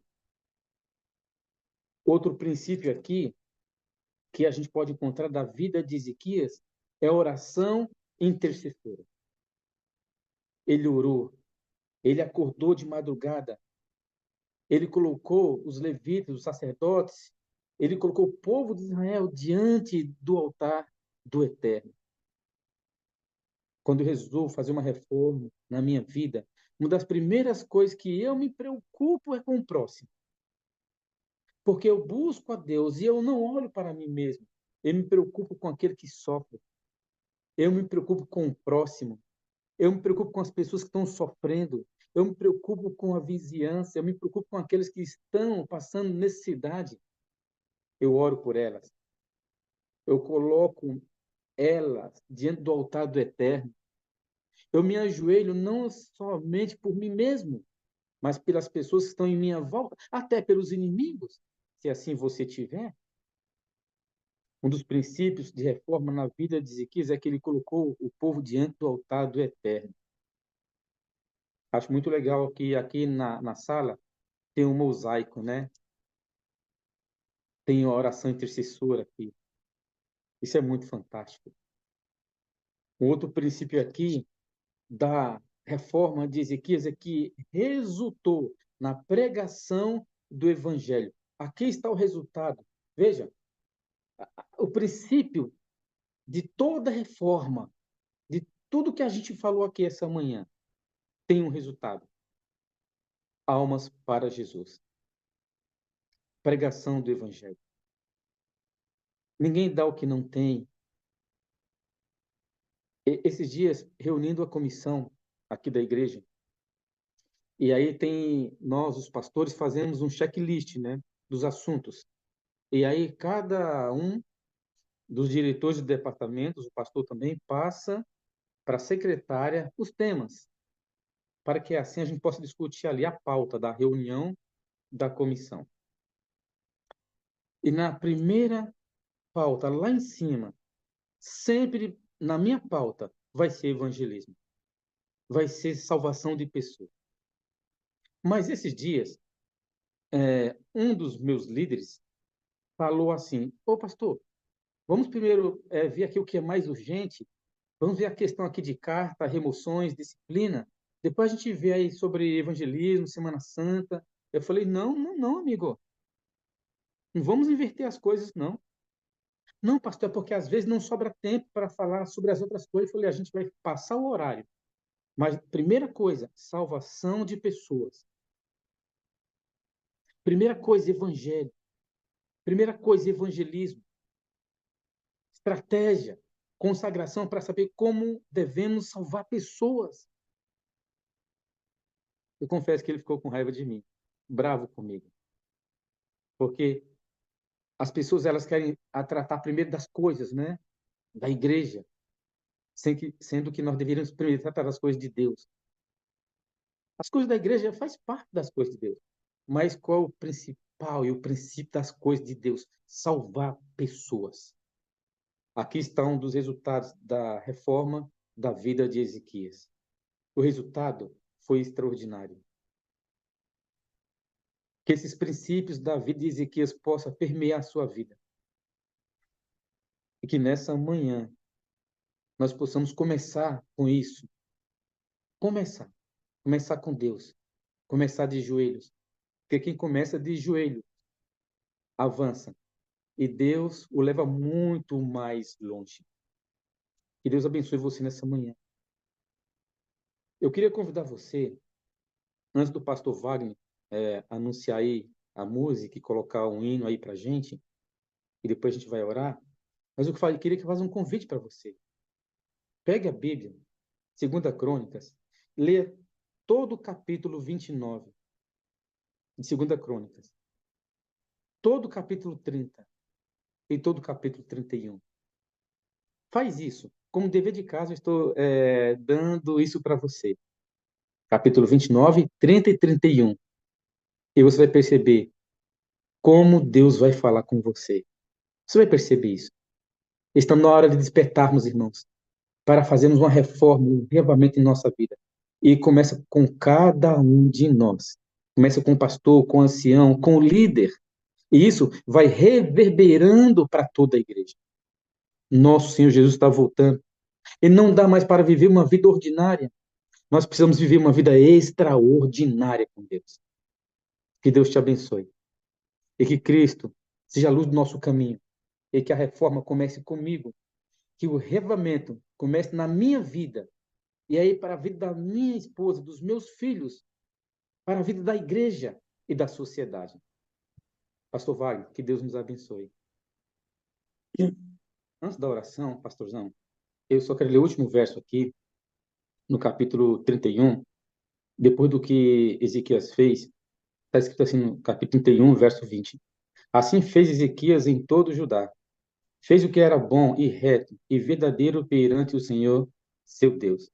Outro princípio aqui que a gente pode encontrar da vida de Ezequias é a oração intercessora. Ele orou, ele acordou de madrugada, ele colocou os levitas, os sacerdotes, ele colocou o povo de Israel diante do altar do Eterno. Quando eu resolvo fazer uma reforma na minha vida, uma das primeiras coisas que eu me preocupo é com o próximo. Porque eu busco a Deus e eu não olho para mim mesmo. Eu me preocupo com aquele que sofre. Eu me preocupo com o próximo. Eu me preocupo com as pessoas que estão sofrendo. Eu me preocupo com a vizinhança. Eu me preocupo com aqueles que estão passando necessidade. Eu oro por elas. Eu coloco elas diante do altar do Eterno. Eu me ajoelho não somente por mim mesmo, mas pelas pessoas que estão em minha volta, até pelos inimigos, se assim você tiver. Um dos princípios de reforma na vida de Ezequias é que ele colocou o povo diante do altar do Eterno. Acho muito legal que aqui na sala tem um mosaico, né? Tem a oração intercessora aqui. Isso é muito fantástico. Um outro princípio aqui da reforma de Ezequias é que resultou na pregação do evangelho. Aqui está o resultado. Veja, o princípio de toda reforma, de tudo que a gente falou aqui essa manhã, tem um resultado: almas para Jesus. Pregação do Evangelho. Ninguém dá o que não tem. Esses dias, reunindo a comissão aqui da igreja, e aí tem nós, os pastores, fazemos um checklist, né, dos assuntos. E aí cada um dos diretores de departamentos, o pastor também, passa para a secretária os temas, para que assim a gente possa discutir ali a pauta da reunião da comissão. E na primeira pauta, lá em cima, sempre na minha pauta, vai ser evangelismo, vai ser salvação de pessoas. Mas esses dias, um dos meus líderes falou assim: ô pastor, vamos primeiro ver aqui o que é mais urgente, vamos ver a questão aqui de carta, remoções, disciplina, depois a gente vê aí sobre evangelismo, Semana Santa. Eu falei: não, não, não, amigo, não vamos inverter as coisas, não. Não, pastor, é porque às vezes não sobra tempo para falar sobre as outras coisas. Eu falei: a gente vai passar o horário. Mas primeira coisa, salvação de pessoas. Primeira coisa, evangelho. Primeira coisa, evangelismo. Estratégia, consagração para saber como devemos salvar pessoas. Eu confesso que ele ficou com raiva de mim, bravo comigo. Porque as pessoas elas querem tratar primeiro das coisas, né? Da igreja, sendo que nós deveríamos primeiro tratar das coisas de Deus. As coisas da igreja faz parte das coisas de Deus. Mas qual é o principal e o princípio das coisas de Deus? Salvar pessoas. Aqui está um dos resultados da reforma da vida de Ezequias. O resultado foi extraordinário. Que esses princípios da vida de Ezequias possam permear a sua vida. E que nessa manhã nós possamos começar com isso. Começar. Começar com Deus. Começar de joelhos. Porque quem começa de joelho avança. E Deus o leva muito mais longe. Que Deus abençoe você nessa manhã. Eu queria convidar você, antes do pastor Wagner anunciar aí a música e colocar um hino aí para gente, e depois a gente vai orar, mas eu queria que faça um convite para você. Pegue a Bíblia, 2 Crônicas, leia todo o capítulo 29 de 2 Crônicas, todo o capítulo 30 e todo o capítulo 31. Faz isso. Como dever de casa, eu estou dando isso para você. Capítulo 29, 30 e 31. E você vai perceber como Deus vai falar com você. Você vai perceber isso. Estamos na hora de despertarmos, irmãos, para fazermos uma reforma, um reavamento em nossa vida. E começa com cada um de nós. Começa com o pastor, com o ancião, com o líder. E isso vai reverberando para toda a igreja. Nosso Senhor Jesus está voltando. E não dá mais para viver uma vida ordinária. Nós precisamos viver uma vida extraordinária com Deus. Que Deus te abençoe. E que Cristo seja a luz do nosso caminho. E que a reforma comece comigo. Que o reavamento comece na minha vida. E aí para a vida da minha esposa, dos meus filhos. Para a vida da igreja e da sociedade. Pastor Wagner, que Deus nos abençoe. Antes da oração, pastorzão, eu só quero ler o último verso aqui, no capítulo 31, depois do que Ezequias fez, está escrito assim no capítulo 31, verso 20. Assim fez Ezequias em todo o Judá. Fez o que era bom e reto e verdadeiro perante o Senhor, seu Deus.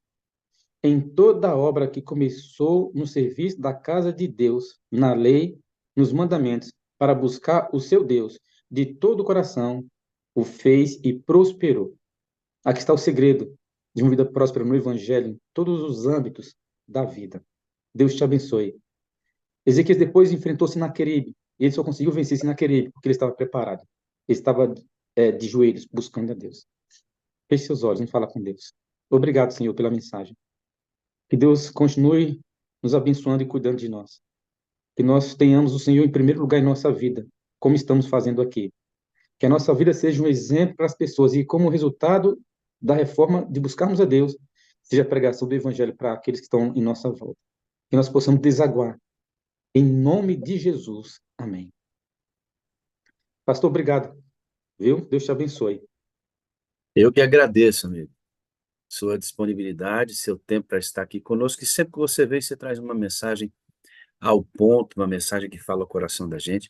Em toda a obra que começou no serviço da casa de Deus, na lei, nos mandamentos, para buscar o seu Deus, de todo o coração, o fez e prosperou. Aqui está o segredo de uma vida próspera no Evangelho, em todos os âmbitos da vida. Deus te abençoe. Ezequias depois enfrentou Sinaqueribe, e ele só conseguiu vencer Sinaqueribe porque ele estava preparado. Ele estava de joelhos, buscando a Deus. Feche seus olhos e fala com Deus. Obrigado, Senhor, pela mensagem. Que Deus continue nos abençoando e cuidando de nós. Que nós tenhamos o Senhor em primeiro lugar em nossa vida, como estamos fazendo aqui. Que a nossa vida seja um exemplo para as pessoas e como resultado da reforma de buscarmos a Deus, seja a pregação do Evangelho para aqueles que estão em nossa volta. Que nós possamos desaguar. Em nome de Jesus. Amém. Pastor, obrigado. Viu? Deus te abençoe. Eu que agradeço, amigo, sua disponibilidade, seu tempo para estar aqui conosco, e sempre que você vem, você traz uma mensagem ao ponto, uma mensagem que fala ao coração da gente,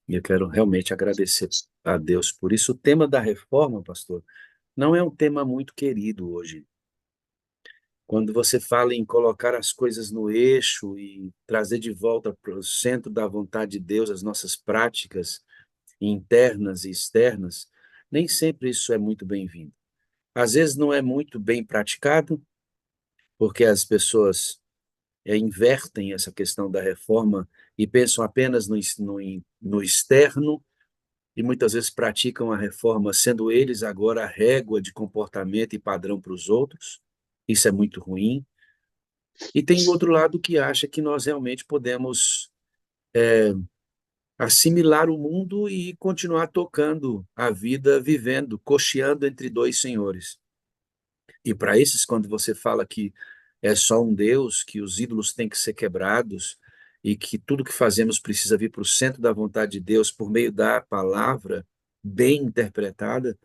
e eu quero realmente agradecer a Deus por isso. O tema da reforma, pastor, não é um tema muito querido hoje. Quando você fala em colocar as coisas no eixo e trazer de volta para o centro da vontade de Deus as nossas práticas internas e externas, nem sempre isso é muito bem-vindo. Às vezes não é muito bem praticado, porque as pessoas invertem essa questão da reforma e pensam apenas no externo, e muitas vezes praticam a reforma sendo eles agora a régua de comportamento e padrão para os outros. Isso é muito ruim. E tem o outro lado que acha que nós realmente podemos assimilar o mundo e continuar tocando a vida, vivendo, cocheando entre dois senhores. E para esses, quando você fala que é só um Deus, que os ídolos têm que ser quebrados e que tudo que fazemos precisa vir para o centro da vontade de Deus por meio da palavra bem interpretada,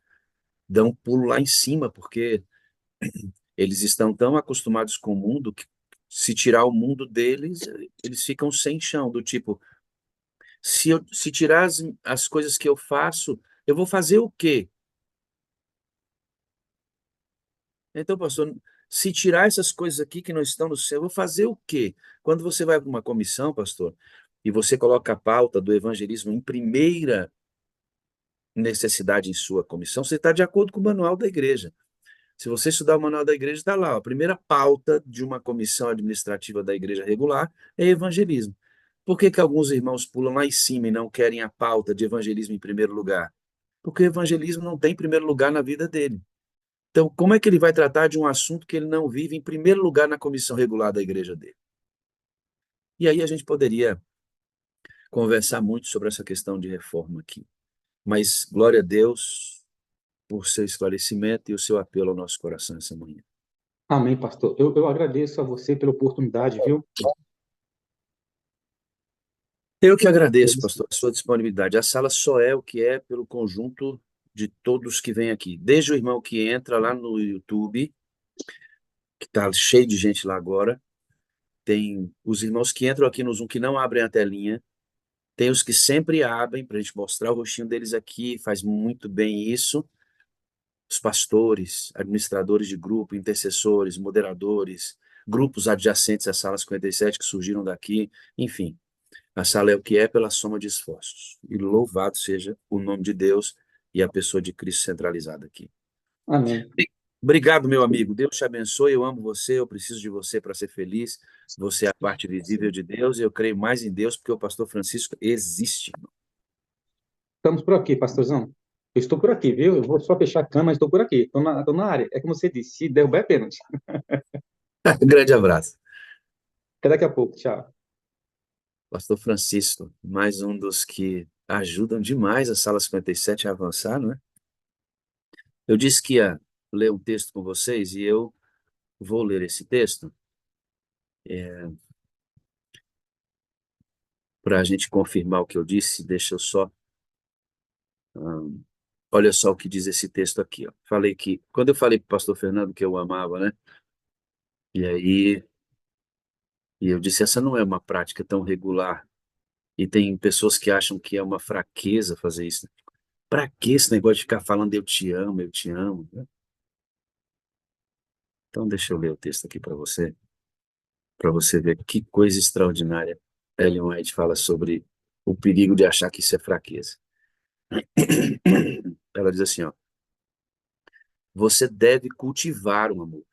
dão um pulo lá em cima, porque eles estão tão acostumados com o mundo que se tirar o mundo deles, eles ficam sem chão, do tipo, se tirar as coisas que eu faço, eu vou fazer o quê? Então, pastor, se tirar essas coisas aqui que não estão no céu, eu vou fazer o quê? Quando você vai para uma comissão, pastor, e você coloca a pauta do evangelismo em primeira necessidade em sua comissão, você está de acordo com o manual da igreja. Se você estudar o manual da igreja, está lá. Ó, a primeira pauta de uma comissão administrativa da igreja regular é evangelismo. Por que que alguns irmãos pulam lá em cima e não querem a pauta de evangelismo em primeiro lugar? Porque o evangelismo não tem primeiro lugar na vida dele. Então, como é que ele vai tratar de um assunto que ele não vive em primeiro lugar na comissão regular da igreja dele? E aí a gente poderia conversar muito sobre essa questão de reforma aqui. Mas glória a Deus por seu esclarecimento e o seu apelo ao nosso coração essa manhã. Amém, pastor. Eu agradeço a você pela oportunidade, viu? Eu que agradeço, pastor, a sua disponibilidade. A sala só é o que é pelo conjunto de todos que vêm aqui. Desde o irmão que entra lá no YouTube, que está cheio de gente lá agora, tem os irmãos que entram aqui no Zoom que não abrem a telinha, tem os que sempre abrem para a gente mostrar o rostinho deles aqui, faz muito bem isso. Os pastores, administradores de grupo, intercessores, moderadores, grupos adjacentes à sala 57 que surgiram daqui, enfim. A sala é o que é pela soma de esforços. E louvado seja o nome de Deus e a pessoa de Cristo centralizada aqui. Amém. Obrigado, meu amigo. Deus te abençoe. Eu amo você. Eu preciso de você para ser feliz. Você é a parte visível de Deus. E eu creio mais em Deus porque o pastor Francisco existe. Estamos por aqui, pastorzão. Eu estou por aqui, viu? Eu vou só fechar a cama, mas estou por aqui. Estou na área. É como você disse, se derrubar é pênalti. Grande abraço. Até daqui a pouco. Tchau. Pastor Francisco, mais um dos que ajudam demais a Sala 57 a avançar, não é? Eu disse que ia ler um texto com vocês e eu vou ler esse texto para a gente confirmar o que eu disse. Deixa eu só. Olha só o que diz esse texto aqui. Ó. Falei que, quando eu falei para o pastor Fernando que eu amava, né? E aí, e eu disse: essa não é uma prática tão regular. E tem pessoas que acham que é uma fraqueza fazer isso. Para que esse negócio de ficar falando eu te amo? Né? Então, deixa eu ler o texto aqui para você ver que coisa extraordinária. Ellen White fala sobre o perigo de achar que isso é fraqueza. Ela diz assim, ó, você deve cultivar o amor.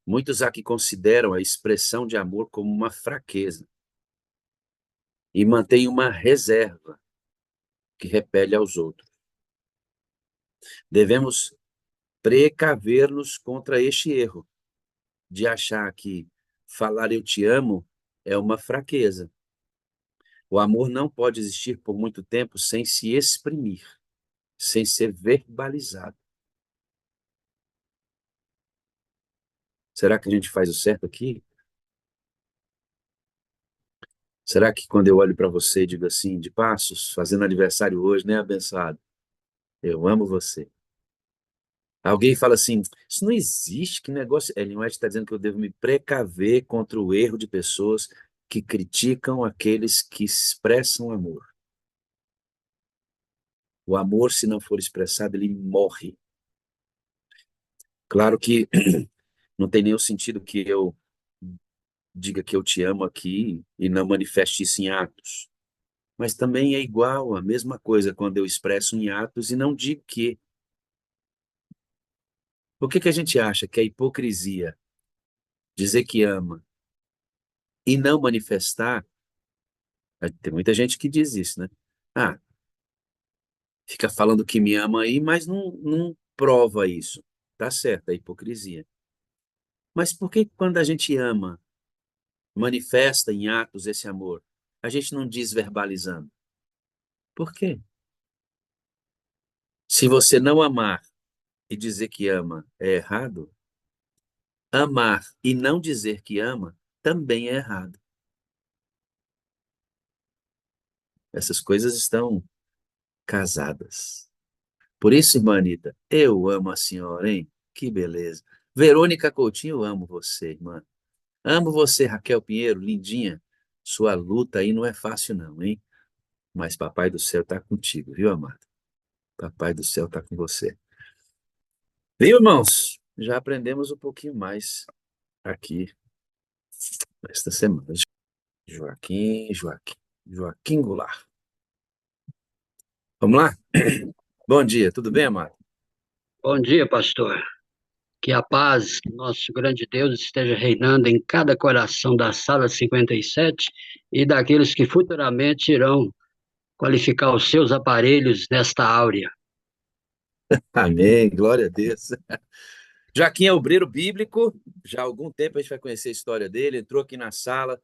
Muitos há que consideram a expressão de amor como uma fraqueza e mantêm uma reserva que repele aos outros. Devemos precaver-nos contra este erro de achar que falar eu te amo é uma fraqueza. O amor não pode existir por muito tempo sem se exprimir, sem ser verbalizado. Será que a gente faz o certo aqui? Será que quando eu olho para você e digo assim, de Passos, fazendo aniversário hoje, né, abençoado? Eu amo você. Alguém fala assim, isso não existe, que negócio. Ellen White está dizendo que eu devo me precaver contra o erro de pessoas que criticam aqueles que expressam amor. O amor, se não for expressado, ele morre. Claro que não tem nenhum sentido que eu diga que eu te amo aqui e não manifeste isso em atos. Mas também é igual, a mesma coisa quando eu expresso em atos e não digo que. Por que que a gente acha que é hipocrisia dizer que ama e não manifestar? Tem muita gente que diz isso, né? Ah, fica falando que me ama aí, mas não prova isso. Tá certo, é hipocrisia. Mas por que quando a gente ama, manifesta em atos esse amor, a gente não diz verbalizando? Por quê? Se você não amar e dizer que ama é errado, amar e não dizer que ama também é errado. Essas coisas estão casadas. Por isso, irmã Anitta, eu amo a senhora, hein? Que beleza. Verônica Coutinho, eu amo você, irmã. Amo você, Raquel Pinheiro, lindinha. Sua luta aí não é fácil, não, hein? Mas Papai do Céu está contigo, viu, amado? Papai do Céu está com você. Viu, irmãos? Já aprendemos um pouquinho mais aqui esta semana. Joaquim Goulart. Vamos lá? Bom dia, tudo bem, amado? Bom dia, pastor. Que a paz do nosso grande Deus esteja reinando em cada coração da sala 57 e daqueles que futuramente irão qualificar os seus aparelhos nesta áurea. Amém, glória a Deus. Joaquim é obreiro bíblico, já há algum tempo a gente vai conhecer a história dele, entrou aqui na sala,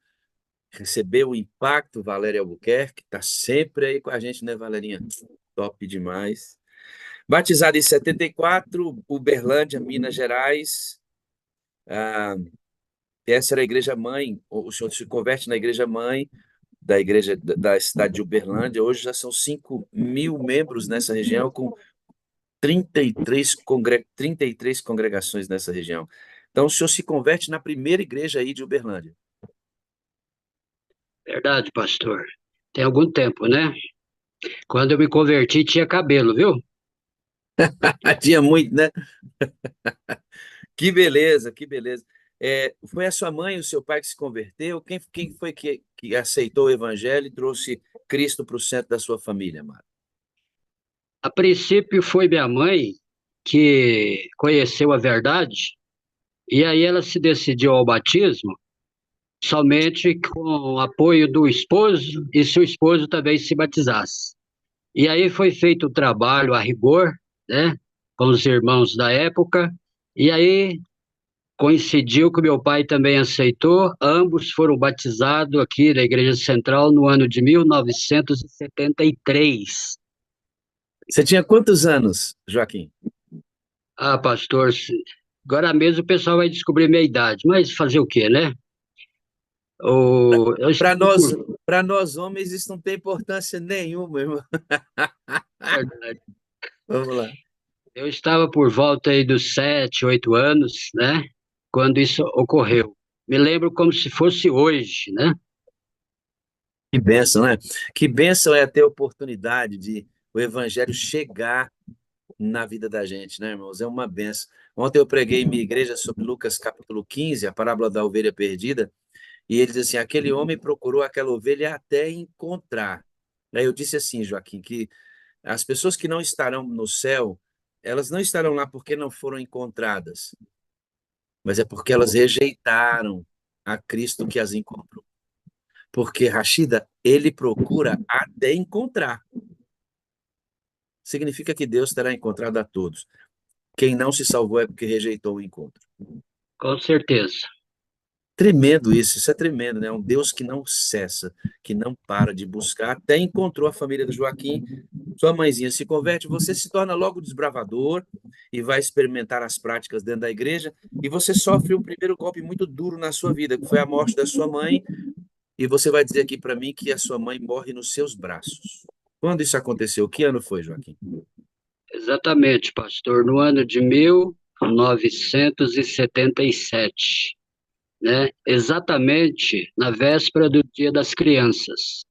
recebeu o impacto, Valéria Albuquerque, está sempre aí com a gente, né, Valerinha? Top demais. Batizado em 74, Uberlândia, Minas Gerais. Ah, essa era a igreja mãe, o senhor se converte na igreja mãe da igreja da cidade de Uberlândia. Hoje já são 5.000 membros nessa região, com 33 congregações nessa região. Então, o senhor se converte na primeira igreja aí de Uberlândia. Verdade, pastor. Tem algum tempo, né? Quando eu me converti, tinha cabelo, viu? Tinha muito, né? Que beleza, que beleza. Foi a sua mãe, o seu pai que se converteu? Quem foi que aceitou o evangelho e trouxe Cristo para o centro da sua família, Mara? A princípio foi minha mãe que conheceu a verdade e aí ela se decidiu ao batismo somente com o apoio do esposo e se o esposo também se batizasse. E aí foi feito o trabalho a rigor, né, com os irmãos da época, e aí coincidiu que meu pai também aceitou, ambos foram batizados aqui na Igreja Central no ano de 1973. Você tinha quantos anos, Joaquim? Ah, pastor, agora mesmo o pessoal vai descobrir minha idade, mas fazer o quê, né? Eu Para estava nós, por para nós homens, isso não tem importância nenhuma, irmão. verdade, Vamos lá. eu estava por volta aí dos 7, 8 anos, né? Quando isso ocorreu. Me lembro como se fosse hoje, né? Que bênção, né? Que bênção é ter a oportunidade de o evangelho chegar na vida da gente, né, irmãos? É uma bênção. Ontem eu preguei em minha igreja sobre Lucas capítulo 15, a parábola da ovelha perdida, e ele diz assim: aquele homem procurou aquela ovelha até encontrar. Aí eu disse assim, Joaquim, que as pessoas que não estarão no céu, elas não estarão lá porque não foram encontradas, mas é porque elas rejeitaram a Cristo que as encontrou. Porque, Rashida, ele procura até encontrar. Significa que Deus terá encontrado a todos. Quem não se salvou é porque rejeitou o encontro. Com certeza. Tremendo isso é tremendo, né? Um Deus que não cessa, que não para de buscar, até encontrou a família do Joaquim, Sua mãezinha se converte, você se torna logo desbravador e vai experimentar as práticas dentro da igreja, e você sofre um primeiro golpe muito duro na sua vida, que foi a morte da sua mãe, e você vai dizer aqui para mim que a sua mãe morre nos seus braços. Quando isso aconteceu? Que ano foi, Joaquim? Exatamente, pastor, no ano de 1977, né? Exatamente na véspera do Dia das Crianças.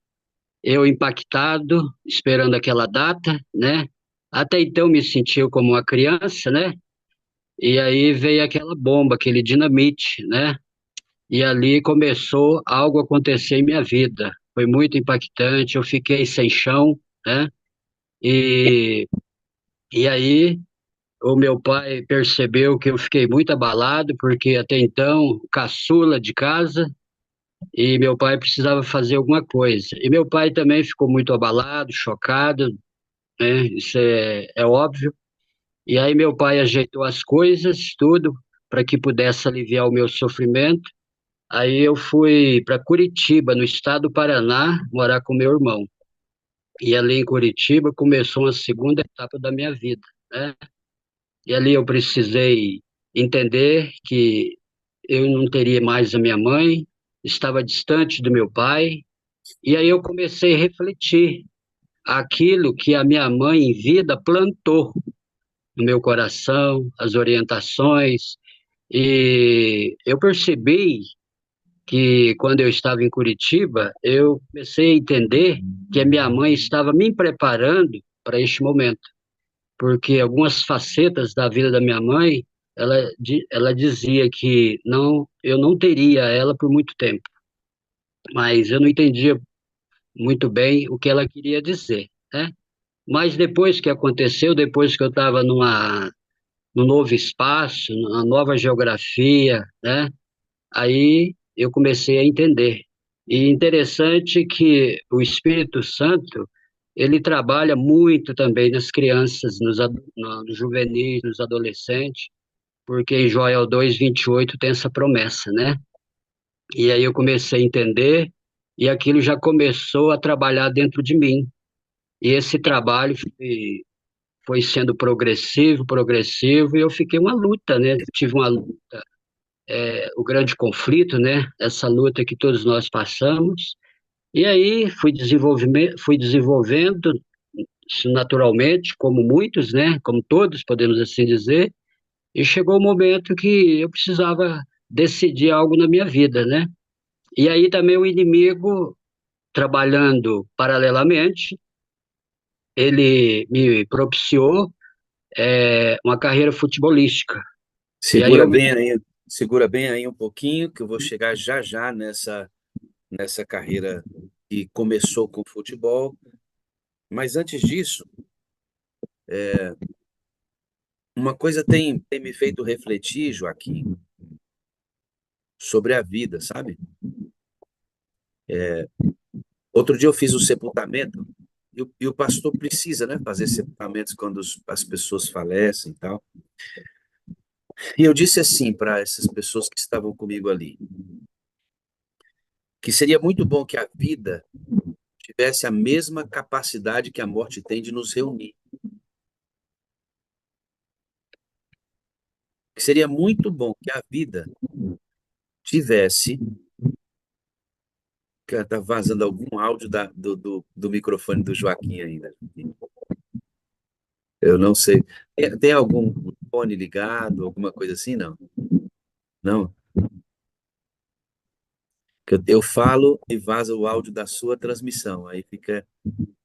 Eu impactado, esperando aquela data, né? Até então me sentia como uma criança, né? E aí veio aquela bomba, aquele dinamite, né? E ali começou algo a acontecer em minha vida. Foi muito impactante, eu fiquei sem chão, né? E, e aí o meu pai percebeu que eu fiquei muito abalado, porque até então, caçula de casa, e meu pai precisava fazer alguma coisa. E meu pai também ficou muito abalado, chocado, né? Isso é óbvio. E aí meu pai ajeitou as coisas, tudo, para que pudesse aliviar o meu sofrimento. Aí eu fui para Curitiba, no estado do Paraná, morar com meu irmão. E ali em Curitiba começou uma segunda etapa da minha vida, né? E ali eu precisei entender que eu não teria mais a minha mãe, estava distante do meu pai, e aí eu comecei a refletir aquilo que a minha mãe em vida plantou no meu coração, as orientações, e eu percebi que quando eu estava em Curitiba, eu comecei a entender que a minha mãe estava me preparando para este momento, porque algumas facetas da vida da minha mãe, ela dizia que não, eu não teria ela por muito tempo, mas eu não entendia muito bem o que ela queria dizer, né? Mas depois que aconteceu, depois que eu estava num novo espaço, numa nova geografia, né? Aí eu comecei a entender. E interessante que o Espírito Santo, ele trabalha muito também nas crianças, nos juvenis, nos adolescentes, porque em Joel 2:28 tem essa promessa, né? E aí eu comecei a entender, e aquilo já começou a trabalhar dentro de mim. E esse trabalho foi sendo progressivo, progressivo, e eu fiquei uma luta, né? Tive uma luta, o grande conflito, né? Essa luta que todos nós passamos. E aí fui desenvolvendo isso naturalmente, como muitos, né? Como todos, podemos assim dizer. E chegou o momento que eu precisava decidir algo na minha vida, né? E aí também o inimigo, trabalhando paralelamente, ele me propiciou uma carreira futebolística. E aí Segura bem aí, segura bem aí um pouquinho, que eu vou chegar já já nessa carreira que começou com o futebol. Mas antes disso, uma coisa tem me feito refletir, Joaquim, sobre a vida, sabe? Outro dia eu fiz o sepultamento, e o pastor precisa, né, fazer sepultamentos quando as pessoas falecem e tal. E eu disse assim para essas pessoas que estavam comigo ali, que seria muito bom que a vida tivesse a mesma capacidade que a morte tem de nos reunir. Que seria muito bom que a vida tivesse. Cara, tá vazando algum áudio do microfone do Joaquim ainda. Eu não sei. Tem algum fone ligado, alguma coisa assim? Não. Não. Que eu falo e vaza o áudio da sua transmissão. Aí fica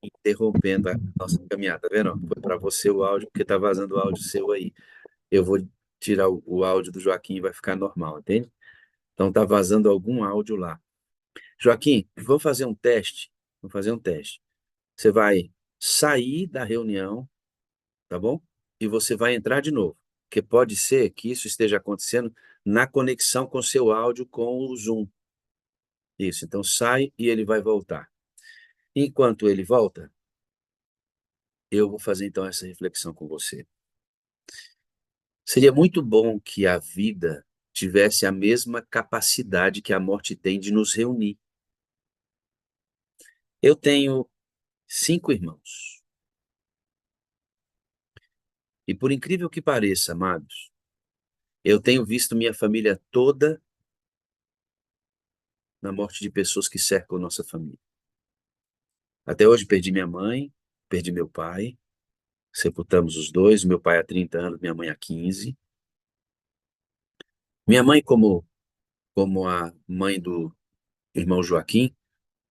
interrompendo a nossa caminhada. Tá vendo? Foi para você o áudio, porque tá vazando o áudio seu aí. Eu vou tirar o áudio do Joaquim e vai ficar normal, entende? Então tá vazando algum áudio lá. Joaquim, vamos fazer um teste. Vamos fazer um teste. Você vai sair da reunião, tá bom? E você vai entrar de novo. Porque pode ser que isso esteja acontecendo na conexão com seu áudio com o Zoom. Isso, então sai e ele vai voltar. Enquanto ele volta, eu vou fazer então essa reflexão com você. Seria muito bom que a vida tivesse a mesma capacidade que a morte tem de nos reunir. Eu tenho 5 irmãos. E por incrível que pareça, amados, eu tenho visto minha família toda na morte de pessoas que cercam nossa família. Até hoje perdi minha mãe, perdi meu pai, sepultamos os dois, meu pai há 30 anos, minha mãe há 15. Minha mãe, como a mãe do irmão Joaquim,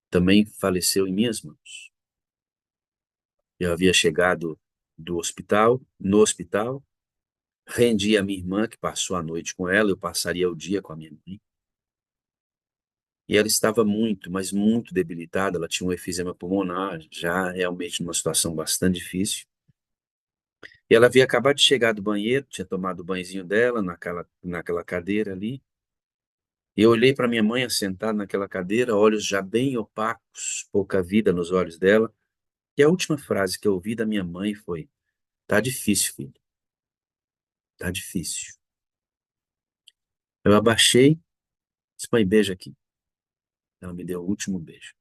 também faleceu em minhas mãos. Eu havia chegado no hospital, rendi a minha irmã, que passou a noite com ela, eu passaria o dia com a minha mãe. E ela estava muito, mas muito debilitada, ela tinha um efizema pulmonar, já realmente numa situação bastante difícil. E ela havia acabado de chegar do banheiro, tinha tomado o banhozinho dela naquela cadeira ali. E eu olhei para minha mãe sentada naquela cadeira, olhos já bem opacos, pouca vida nos olhos dela. E a última frase que eu ouvi da minha mãe foi: "Tá difícil, filho, tá difícil." Eu abaixei, disse: "Mãe, beija aqui." Ela me deu o último beijo.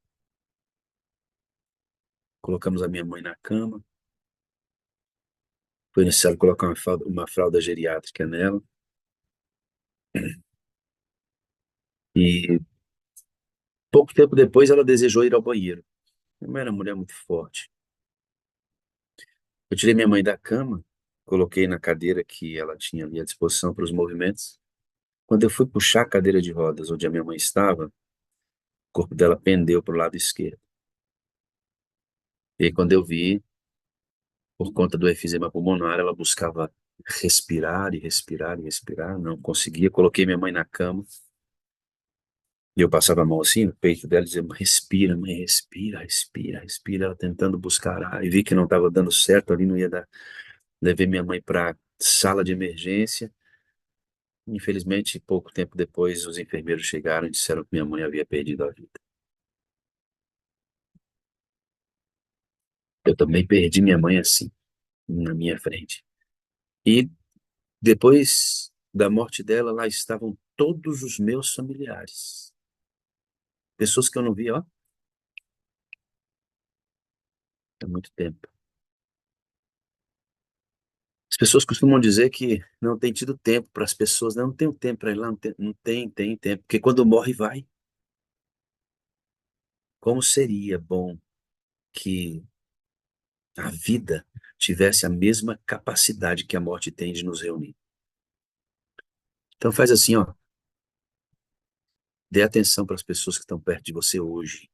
Colocamos a minha mãe na cama. Foi necessário colocar uma fralda geriátrica nela. E pouco tempo depois ela desejou ir ao banheiro. Minha mãe era uma mulher muito forte. Eu tirei minha mãe da cama, coloquei na cadeira que ela tinha ali à disposição para os movimentos. Quando eu fui puxar a cadeira de rodas onde a minha mãe estava, o corpo dela pendeu para o lado esquerdo. E aí, quando eu vi, por conta do efizema pulmonar, ela buscava respirar e respirar e respirar, não conseguia. Coloquei minha mãe na cama e eu passava a mão assim no peito dela, dizendo: "Respira, mãe, respira, respira, respira." Ela tentando buscar ar, e vi que não estava dando certo ali, não ia dar. Levei minha mãe para sala de emergência. Infelizmente, pouco tempo depois, os enfermeiros chegaram e disseram que minha mãe havia perdido a vida. Eu também perdi minha mãe assim, na minha frente. E depois da morte dela, lá estavam todos os meus familiares. Pessoas que eu não via, ó, há muito tempo. As pessoas costumam dizer que não tem tido tempo para as pessoas, não tem tempo para ir lá, não tem tempo, porque quando morre, vai. Como seria bom que a vida tivesse a mesma capacidade que a morte tem de nos reunir. Então faz assim, ó, dê atenção para as pessoas que estão perto de você hoje.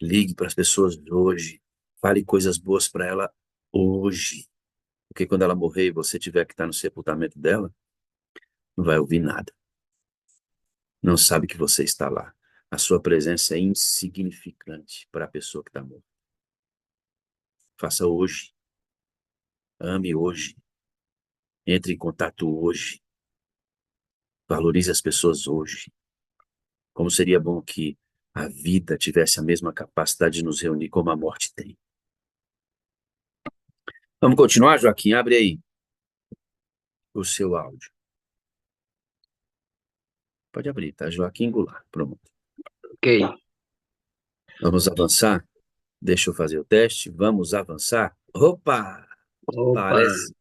Ligue para as pessoas hoje. Fale coisas boas para ela hoje. Porque quando ela morrer e você tiver que estar no sepultamento dela, não vai ouvir nada. Não sabe que você está lá. A sua presença é insignificante para a pessoa que está morta. Faça hoje. Ame hoje. Entre em contato hoje. Valorize as pessoas hoje. Como seria bom que a vida tivesse a mesma capacidade de nos reunir como a morte tem. Vamos continuar, Joaquim? Abre aí o seu áudio. Pode abrir, tá? Joaquim Goulart. Pronto. Ok. Vamos avançar? Deixa eu fazer o teste. Vamos avançar? Opa! Opa, Parece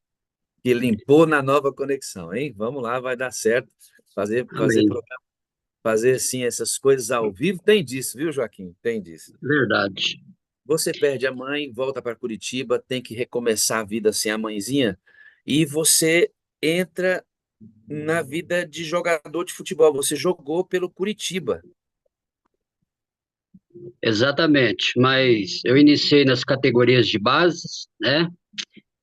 que limpou na nova conexão, hein? Vamos lá, vai dar certo. Fazer amém. programa, fazer assim essas coisas ao vivo. Tem disso, viu, Joaquim? Tem disso. Verdade. Você perde a mãe, volta para Curitiba, tem que recomeçar a vida sem a mãezinha, e você entra na vida de jogador de futebol. Você jogou pelo Curitiba. Exatamente. Mas eu iniciei nas categorias de bases, né?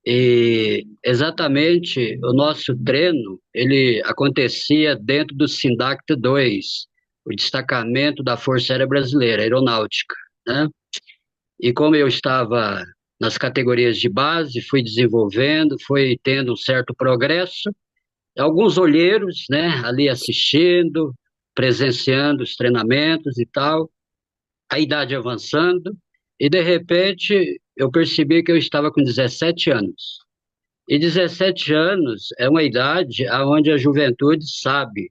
E exatamente o nosso treino, ele acontecia dentro do SINDACT 2, o destacamento da Força Aérea Brasileira, Aeronáutica, né? E como eu estava nas categorias de base, fui desenvolvendo, fui tendo um certo progresso, alguns olheiros, né, ali assistindo, presenciando os treinamentos e tal, a idade avançando, e de repente eu percebi que eu estava com 17 anos. E 17 anos é uma idade onde a juventude sabe,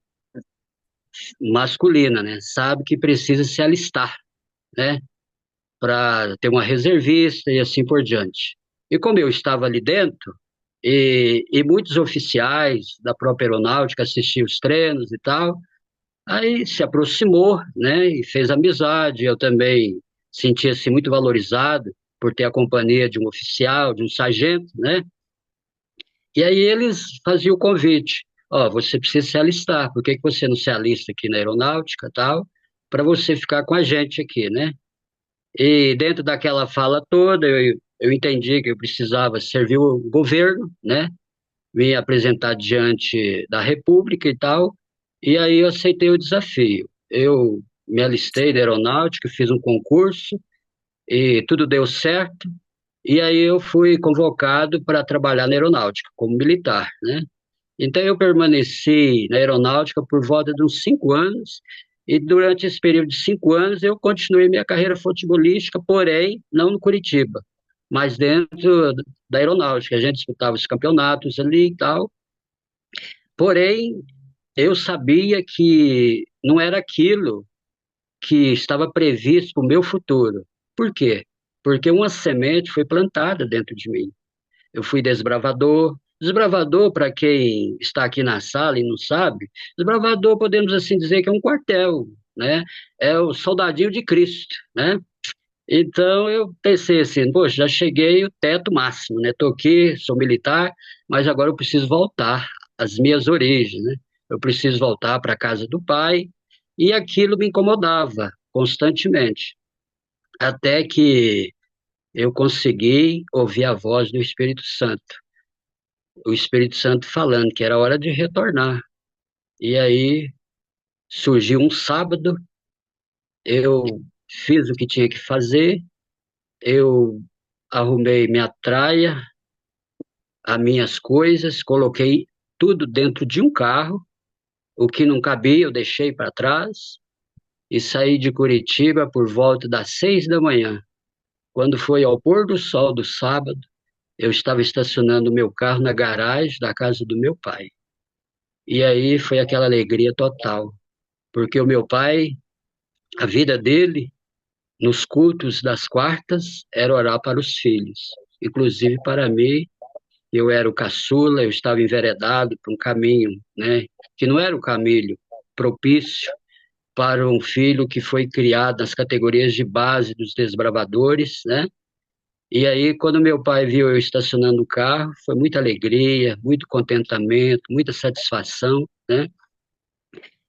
masculina, né, sabe que precisa se alistar, né, para ter uma reservista e assim por diante. E como eu estava ali dentro, e muitos oficiais da própria aeronáutica assistiam os treinos e tal. Aí se aproximou, né, e fez amizade. Eu também sentia-se muito valorizado por ter a companhia de um oficial, de um sargento, né? E aí eles faziam o convite: ó, você precisa se alistar, por que que você não se alista aqui na aeronáutica, tal, para você ficar com a gente aqui, né? E dentro daquela fala toda, eu entendi que eu precisava servir o governo, né? Me apresentar diante da República e tal, e aí eu aceitei o desafio. Eu me alistei na aeronáutica, fiz um concurso e tudo deu certo, e aí eu fui convocado para trabalhar na aeronáutica como militar, né? Então eu permaneci na aeronáutica por volta de uns 5 anos, e durante esse período de 5 anos eu continuei minha carreira futebolística, porém não no Curitiba, mas dentro da aeronáutica. A gente disputava os campeonatos ali e tal, porém eu sabia que não era aquilo que estava previsto para o meu futuro. Por quê? Porque uma semente foi plantada dentro de mim. Eu fui desbravador. Desbravador, para quem está aqui na sala e não sabe, desbravador, podemos assim dizer que é um quartel, né? É o soldadinho de Cristo, né? Então eu pensei assim, poxa, já cheguei o teto máximo, né? Tô aqui, sou militar, mas agora eu preciso voltar às minhas origens, né? Eu preciso voltar para a casa do pai, e aquilo me incomodava constantemente, até que eu consegui ouvir a voz do Espírito Santo, o Espírito Santo falando que era hora de retornar. E aí surgiu um sábado, eu fiz o que tinha que fazer, eu arrumei minha traia, as minhas coisas, coloquei tudo dentro de um carro, o que não cabia eu deixei para trás, e saí de Curitiba por volta das 6 da manhã. Quando foi ao pôr do sol do sábado, eu estava estacionando o meu carro na garagem da casa do meu pai. E aí foi aquela alegria total, porque o meu pai, a vida dele, nos cultos das quartas, era orar para os filhos, inclusive para mim. Eu era o caçula, eu estava enveredado por um caminho, né, que não era o caminho propício para um filho que foi criado nas categorias de base dos desbravadores, né? E aí, quando meu pai viu eu estacionando o carro, foi muita alegria, muito contentamento, muita satisfação, né?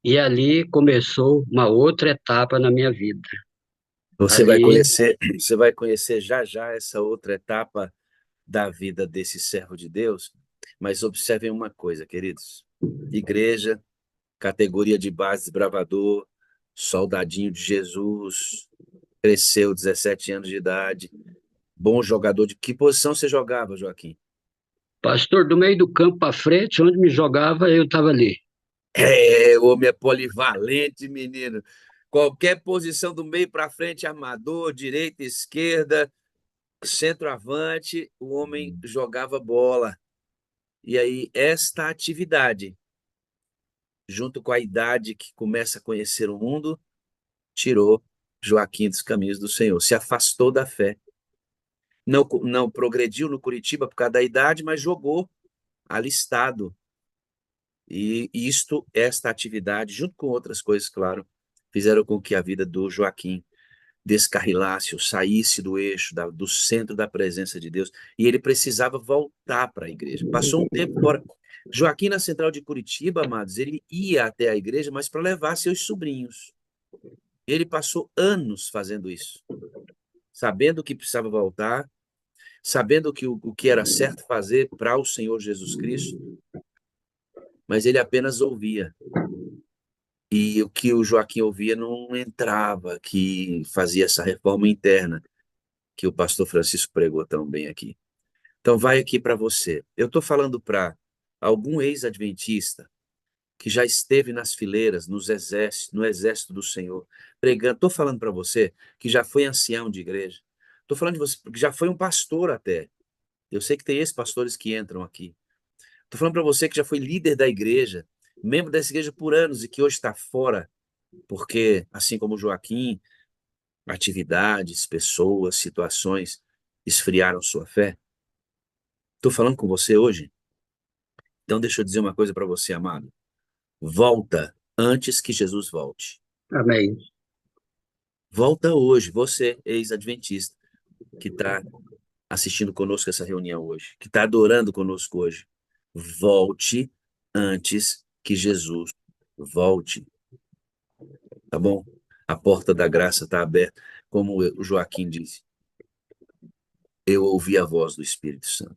E ali começou uma outra etapa na minha vida. Ali, Você vai conhecer já já essa outra etapa da vida desse servo de Deus, mas observem uma coisa, queridos. Igreja, categoria de base, desbravador, soldadinho de Jesus, cresceu 17 anos de idade, bom jogador. De que posição você jogava, Joaquim? pastor, do meio do campo para frente, onde me jogava, eu estava ali. É, o homem é polivalente, menino. Qualquer posição do meio para frente, armador, direita, esquerda, centroavante, o homem jogava bola. E aí, esta atividade, junto com a idade que começa a conhecer o mundo, tirou Joaquim dos caminhos do Senhor, se afastou da fé. Não progrediu no Curitiba por causa da idade, mas jogou alistado. E esta atividade, junto com outras coisas, claro, fizeram com que a vida do Joaquim descarrilasse, ou saísse do eixo, do centro da presença de Deus, e ele precisava voltar para a igreja. Passou um tempo fora. Joaquim, na central de Curitiba, amados, ele ia até a igreja, mas para levar seus sobrinhos. Ele passou anos fazendo isso, sabendo que precisava voltar, sabendo que o que era certo fazer para o Senhor Jesus Cristo, mas ele apenas ouvia. E o que o Joaquim ouvia não entrava, que fazia essa reforma interna que o pastor Francisco pregou tão bem aqui. Então, vai aqui para você. Eu estou falando para algum ex-adventista que já esteve nas fileiras, no exército do Senhor, pregando. Estou falando para você que já foi ancião de igreja. Estou falando de você que já foi um pastor até. Eu sei que tem ex-pastores que entram aqui. Estou falando para você que já foi líder da igreja, membro dessa igreja por anos e que hoje está fora, porque, assim como Joaquim, atividades, pessoas, situações esfriaram sua fé. Estou falando com você hoje? Então deixa eu dizer uma coisa para você, amado. Volta antes que Jesus volte. Amém. Volta hoje, você, ex-adventista, que está assistindo conosco essa reunião hoje, que está adorando conosco hoje. Volte antes que Jesus volte, tá bom? A porta da graça está aberta, como o Joaquim disse. Eu ouvi a voz do Espírito Santo.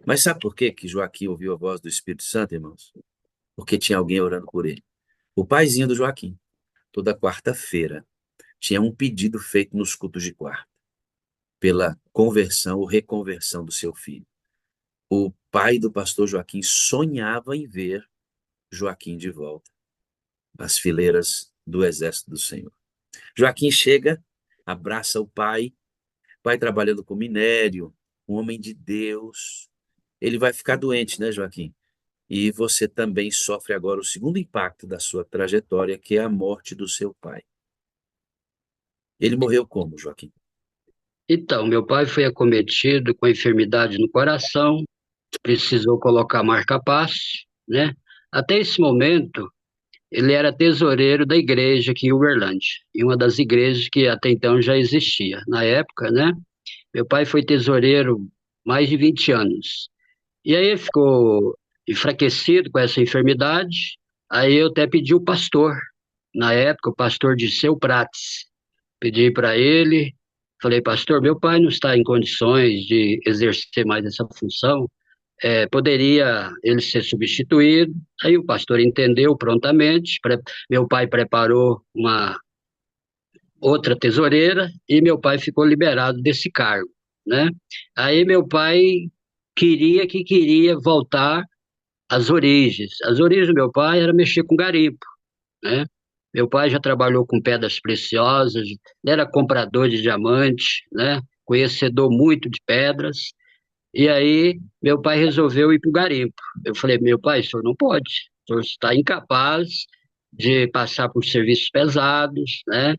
Mas sabe por quê que Joaquim ouviu a voz do Espírito Santo, irmãos? Porque tinha alguém orando por ele. O paizinho do Joaquim, toda quarta-feira, tinha um pedido feito nos cultos de quarta, pela conversão ou reconversão do seu filho. O pai do pastor Joaquim sonhava em ver Joaquim de volta às fileiras do exército do Senhor. Joaquim chega, abraça o pai trabalhando com minério, um homem de Deus. Ele vai ficar doente, né, Joaquim? E você também sofre agora o segundo impacto da sua trajetória, que é a morte do seu pai. Ele morreu como, Joaquim? Então, meu pai foi acometido com enfermidade no coração, precisou colocar marca-passo, né? Até esse momento, ele era tesoureiro da igreja aqui em Uberlândia, em uma das igrejas que até então já existia. Na época, né? Meu pai foi tesoureiro mais de 20 anos. E aí ele ficou enfraquecido com essa enfermidade. Aí eu até pedi o pastor, na época, o pastor Dirceu Prates. Pedi para ele, falei, pastor, meu pai não está em condições de exercer mais essa função, poderia ele ser substituído? Aí o pastor entendeu prontamente, meu pai preparou uma outra tesoureira e meu pai ficou liberado desse cargo, né? Aí meu pai queria voltar às origens. As origens do meu pai era mexer com garimpo, né? Meu pai já trabalhou com pedras preciosas, era comprador de diamante, né? Conhecedor muito de pedras. E aí, meu pai resolveu ir para o garimpo. Eu falei, meu pai, o senhor não pode. O senhor está incapaz de passar por serviços pesados, né?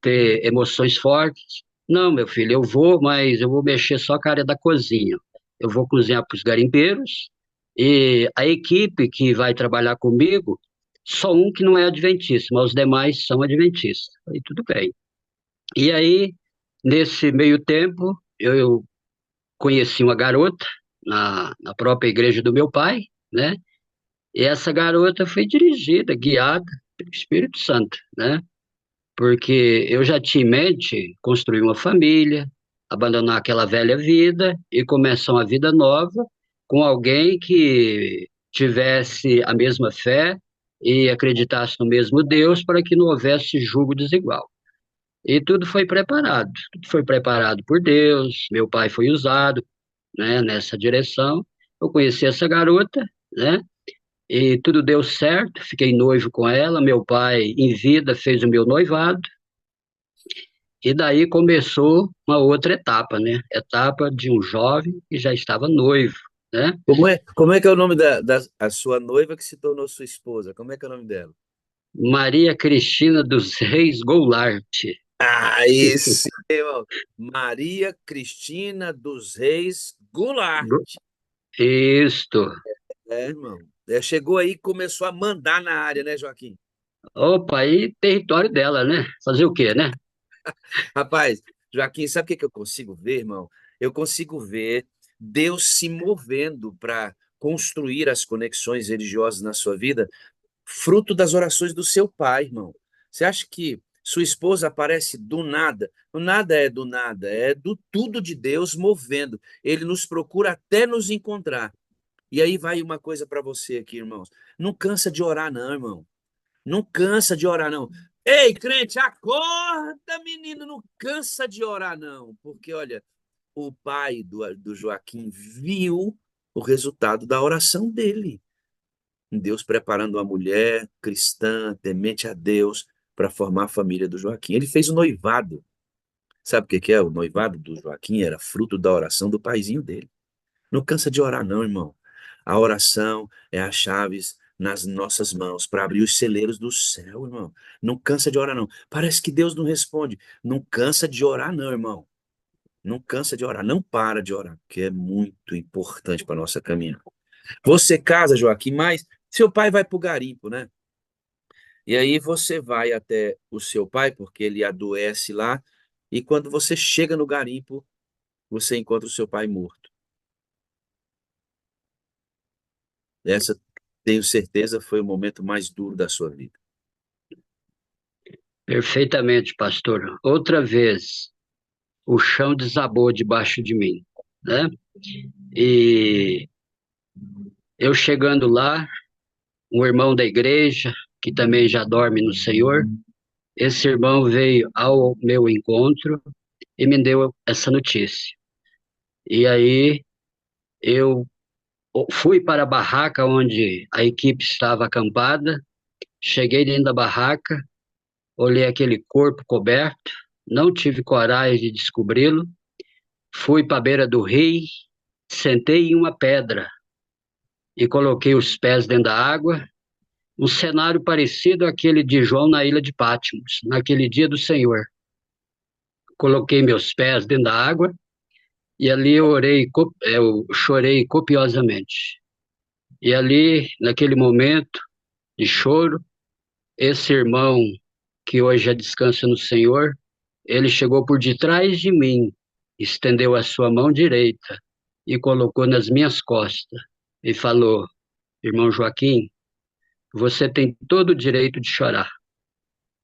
Ter emoções fortes. Não, meu filho, eu vou, mas eu vou mexer só com a área da cozinha. Eu vou cozinhar para os garimpeiros e a equipe que vai trabalhar comigo, só um que não é adventista, mas os demais são adventistas. Aí tudo bem. E aí, nesse meio tempo, eu conheci uma garota na própria igreja do meu pai, né? E essa garota foi dirigida, guiada pelo Espírito Santo, né? Porque eu já tinha em mente construir uma família, abandonar aquela velha vida e começar uma vida nova com alguém que tivesse a mesma fé e acreditasse no mesmo Deus para que não houvesse julgo desigual. E tudo foi preparado por Deus, meu pai foi usado, né, nessa direção. Eu conheci essa garota, né, e tudo deu certo, fiquei noivo com ela, meu pai, em vida, fez o meu noivado, e daí começou uma outra etapa, né, etapa de um jovem que já estava noivo, né, Como é que é o nome da a sua noiva que se tornou sua esposa? Como é que é o nome dela? Maria Cristina dos Reis Goulart. Ah, esse, irmão. Maria Cristina dos Reis Goulart. Isto. Irmão. Chegou aí e começou a mandar na área, né, Joaquim? Opa, aí território dela, né? Fazer o quê, né? Rapaz, Joaquim, sabe o que que eu consigo ver, irmão? Eu consigo ver Deus se movendo para construir as conexões religiosas na sua vida, fruto das orações do seu pai, irmão. Você acha que sua esposa aparece do nada? O nada é do nada, é do tudo de Deus movendo. Ele nos procura até nos encontrar. E aí vai uma coisa para você aqui, irmãos. Não cansa de orar, não, irmão. Não cansa de orar, não. Ei, crente, acorda, menino. Não cansa de orar, não. Porque, olha, o pai do Joaquim viu o resultado da oração dele. Deus preparando uma mulher cristã, temente a Deus, para formar a família do Joaquim. Ele fez o noivado. Sabe o que que é? O noivado do Joaquim era fruto da oração do paizinho dele. Não cansa de orar, não, irmão. A oração é as chaves nas nossas mãos para abrir os celeiros do céu, irmão. Não cansa de orar, não. Parece que Deus não responde. Não cansa de orar, não, irmão. Não cansa de orar, não para de orar, porque é muito importante para a nossa caminhada. Você casa, Joaquim, mas seu pai vai para o garimpo, né? E aí você vai até o seu pai, porque ele adoece lá, e quando você chega no garimpo, você encontra o seu pai morto. Essa, tenho certeza, foi o momento mais duro da sua vida. Perfeitamente, pastor. Outra vez, o chão desabou debaixo de mim, né? E eu chegando lá, um irmão da igreja, que também já dorme no Senhor, esse irmão veio ao meu encontro e me deu essa notícia. E aí eu fui para a barraca onde a equipe estava acampada, cheguei dentro da barraca, olhei aquele corpo coberto, não tive coragem de descobri-lo, fui para a beira do rio, sentei em uma pedra e coloquei os pés dentro da água, um cenário parecido àquele de João na ilha de Patmos, naquele dia do Senhor. Coloquei meus pés dentro da água e ali eu orei, eu chorei copiosamente. E ali, naquele momento de choro, esse irmão que hoje já descansa no Senhor, ele chegou por detrás de mim, estendeu a sua mão direita e colocou nas minhas costas e falou: Irmão Joaquim, você tem todo o direito de chorar,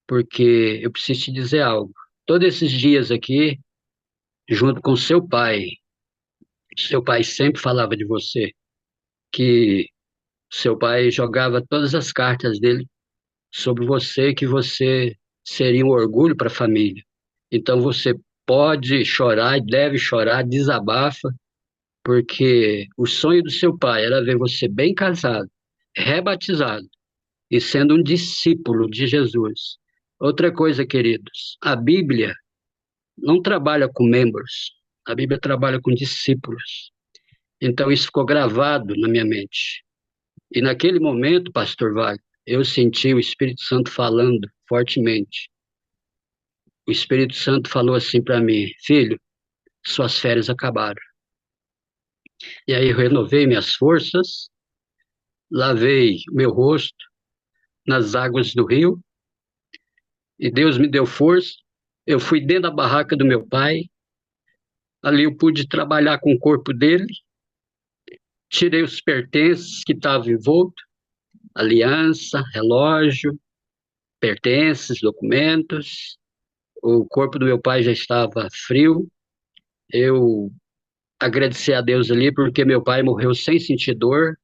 porque eu preciso te dizer algo. Todos esses dias aqui, junto com seu pai sempre falava de você, que seu pai jogava todas as cartas dele sobre você, que você seria um orgulho para a família. Então você pode chorar e deve chorar, desabafa, porque o sonho do seu pai era ver você bem casado, rebatizado e sendo um discípulo de Jesus. Outra coisa, queridos, a Bíblia não trabalha com membros, a Bíblia trabalha com discípulos. Então isso ficou gravado na minha mente. E naquele momento, pastor Wagner, eu senti o Espírito Santo falando fortemente. O Espírito Santo falou assim para mim: Filho, suas férias acabaram. E aí eu renovei minhas forças, lavei meu rosto nas águas do rio, e Deus me deu força. Eu fui dentro da barraca do meu pai, ali eu pude trabalhar com o corpo dele, tirei os pertences que estavam envoltos, aliança, relógio, pertences, documentos. O corpo do meu pai já estava frio. Eu agradeci a Deus ali porque meu pai morreu sem sentir dor.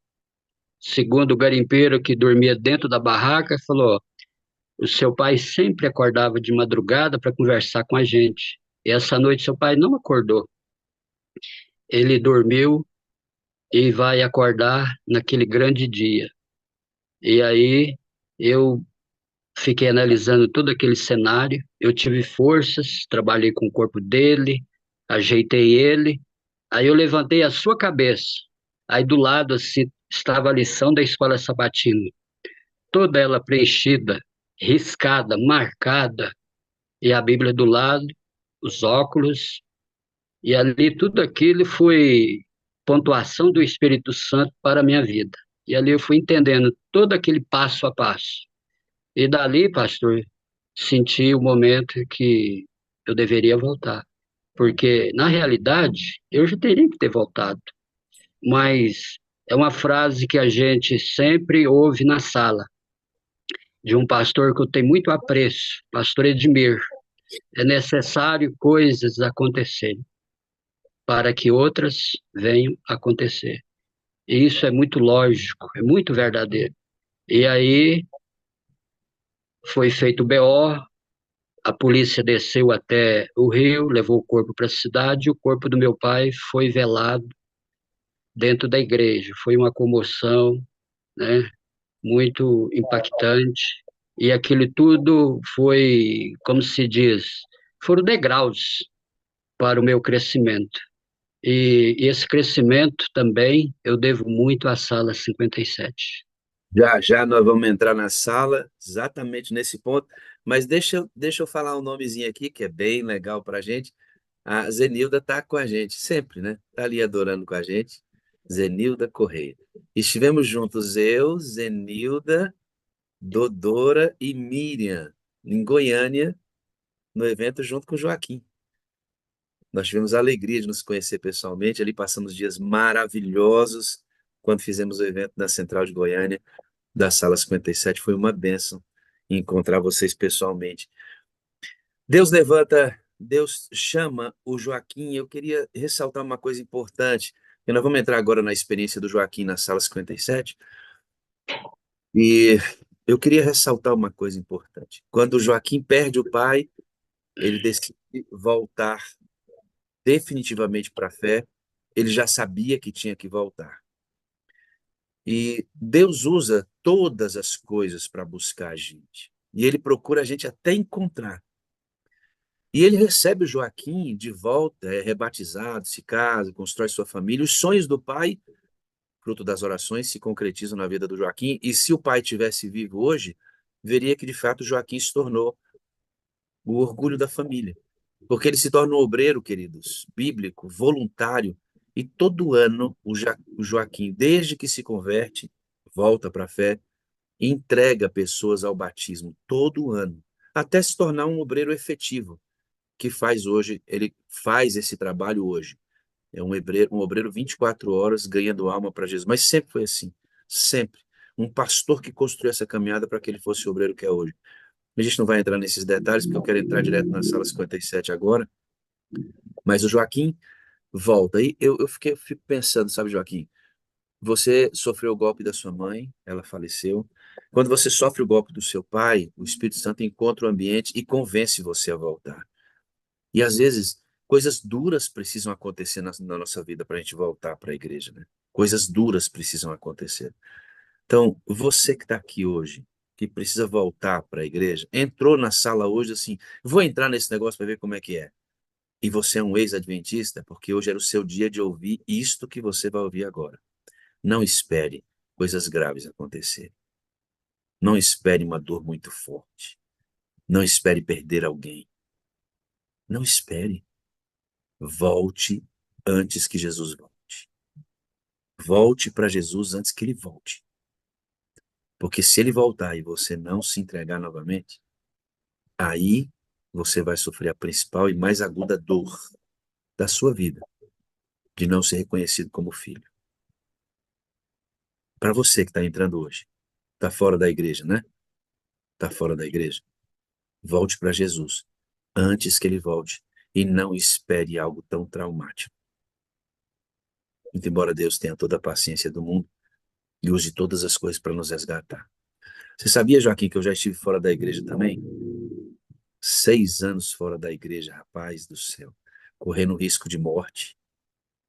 Segundo o garimpeiro que dormia dentro da barraca, falou: o seu pai sempre acordava de madrugada para conversar com a gente. E essa noite seu pai não acordou. Ele dormiu e vai acordar naquele grande dia. E aí eu fiquei analisando todo aquele cenário. Eu tive forças, trabalhei com o corpo dele, ajeitei ele. Aí eu levantei a sua cabeça. Aí do lado assim estava a lição da escola sabatina, toda ela preenchida, riscada, marcada, e a Bíblia do lado, os óculos, e ali tudo aquilo foi pontuação do Espírito Santo para a minha vida. E ali eu fui entendendo todo aquele passo a passo. E dali, pastor, senti o momento que eu deveria voltar. Porque, na realidade, eu já teria que ter voltado. Mas é uma frase que a gente sempre ouve na sala, de um pastor que eu tenho muito apreço, pastor Edmir. É necessário coisas acontecerem para que outras venham a acontecer. E isso é muito lógico, é muito verdadeiro. E aí foi feito o BO, a polícia desceu até o rio, levou o corpo para a cidade, e o corpo do meu pai foi velado dentro da igreja. Foi uma comoção, né, muito impactante. E aquilo tudo foi, como se diz, foram degraus para o meu crescimento. E esse crescimento também eu devo muito à Sala 57. Já já nós vamos entrar na sala, exatamente nesse ponto, mas deixa eu falar um nomezinho aqui que é bem legal para a gente. A Zenilda está com a gente, sempre, né? Está ali adorando com a gente. Zenilda Correia. Estivemos juntos, eu, Zenilda, Dodora e Miriam, em Goiânia, no evento junto com o Joaquim. Nós tivemos a alegria de nos conhecer pessoalmente, ali passamos dias maravilhosos quando fizemos o evento na Central de Goiânia, da Sala 57. Foi uma bênção encontrar vocês pessoalmente. Deus levanta, Deus chama o Joaquim. Eu queria ressaltar uma coisa importante, porque nós vamos entrar agora na experiência do Joaquim na Sala 57, e eu queria ressaltar uma coisa importante. Quando o Joaquim perde o pai, ele decide voltar definitivamente para a fé. Ele já sabia que tinha que voltar. E Deus usa todas as coisas para buscar a gente. E ele procura a gente até encontrar. E ele recebe o Joaquim de volta, é rebatizado, se casa, constrói sua família. Os sonhos do pai, fruto das orações, se concretizam na vida do Joaquim. E se o pai tivesse vivo hoje, veria que de fato o Joaquim se tornou o orgulho da família. Porque ele se torna um obreiro, queridos, bíblico, voluntário. E todo ano o Joaquim, desde que se converte, volta para a fé, entrega pessoas ao batismo todo ano, até se tornar um obreiro efetivo, que faz hoje, ele faz esse trabalho hoje. É um obreiro 24 horas ganhando alma para Jesus. Mas sempre foi assim, sempre. Um pastor que construiu essa caminhada para que ele fosse o obreiro que é hoje. A gente não vai entrar nesses detalhes, porque eu quero entrar direto na sala 57 agora, mas o Joaquim volta. E fico pensando, sabe, Joaquim, você sofreu o golpe da sua mãe, ela faleceu. Quando você sofre o golpe do seu pai, o Espírito Santo encontra o ambiente e convence você a voltar. E às vezes, coisas duras precisam acontecer na nossa vida para a gente voltar para a igreja, né? Coisas duras precisam acontecer. Então, você que está aqui hoje, que precisa voltar para a igreja, entrou na sala hoje assim, vou entrar nesse negócio para ver como é que é. E você é um ex-adventista, porque hoje era o seu dia de ouvir isto que você vai ouvir agora. Não espere coisas graves acontecerem. Não espere uma dor muito forte. Não espere perder alguém. Não espere. Volte antes que Jesus volte. Volte para Jesus antes que ele volte. Porque se ele voltar e você não se entregar novamente, aí você vai sofrer a principal e mais aguda dor da sua vida, de não ser reconhecido como filho. Para você que está entrando hoje, está fora da igreja, né? Está fora da igreja. Volte para Jesus antes que ele volte e não espere algo tão traumático. Muito embora Deus tenha toda a paciência do mundo e use todas as coisas para nos resgatar. Você sabia, Joaquim, que eu já estive fora da igreja também? 6 anos fora da igreja, rapaz do céu. Correndo risco de morte,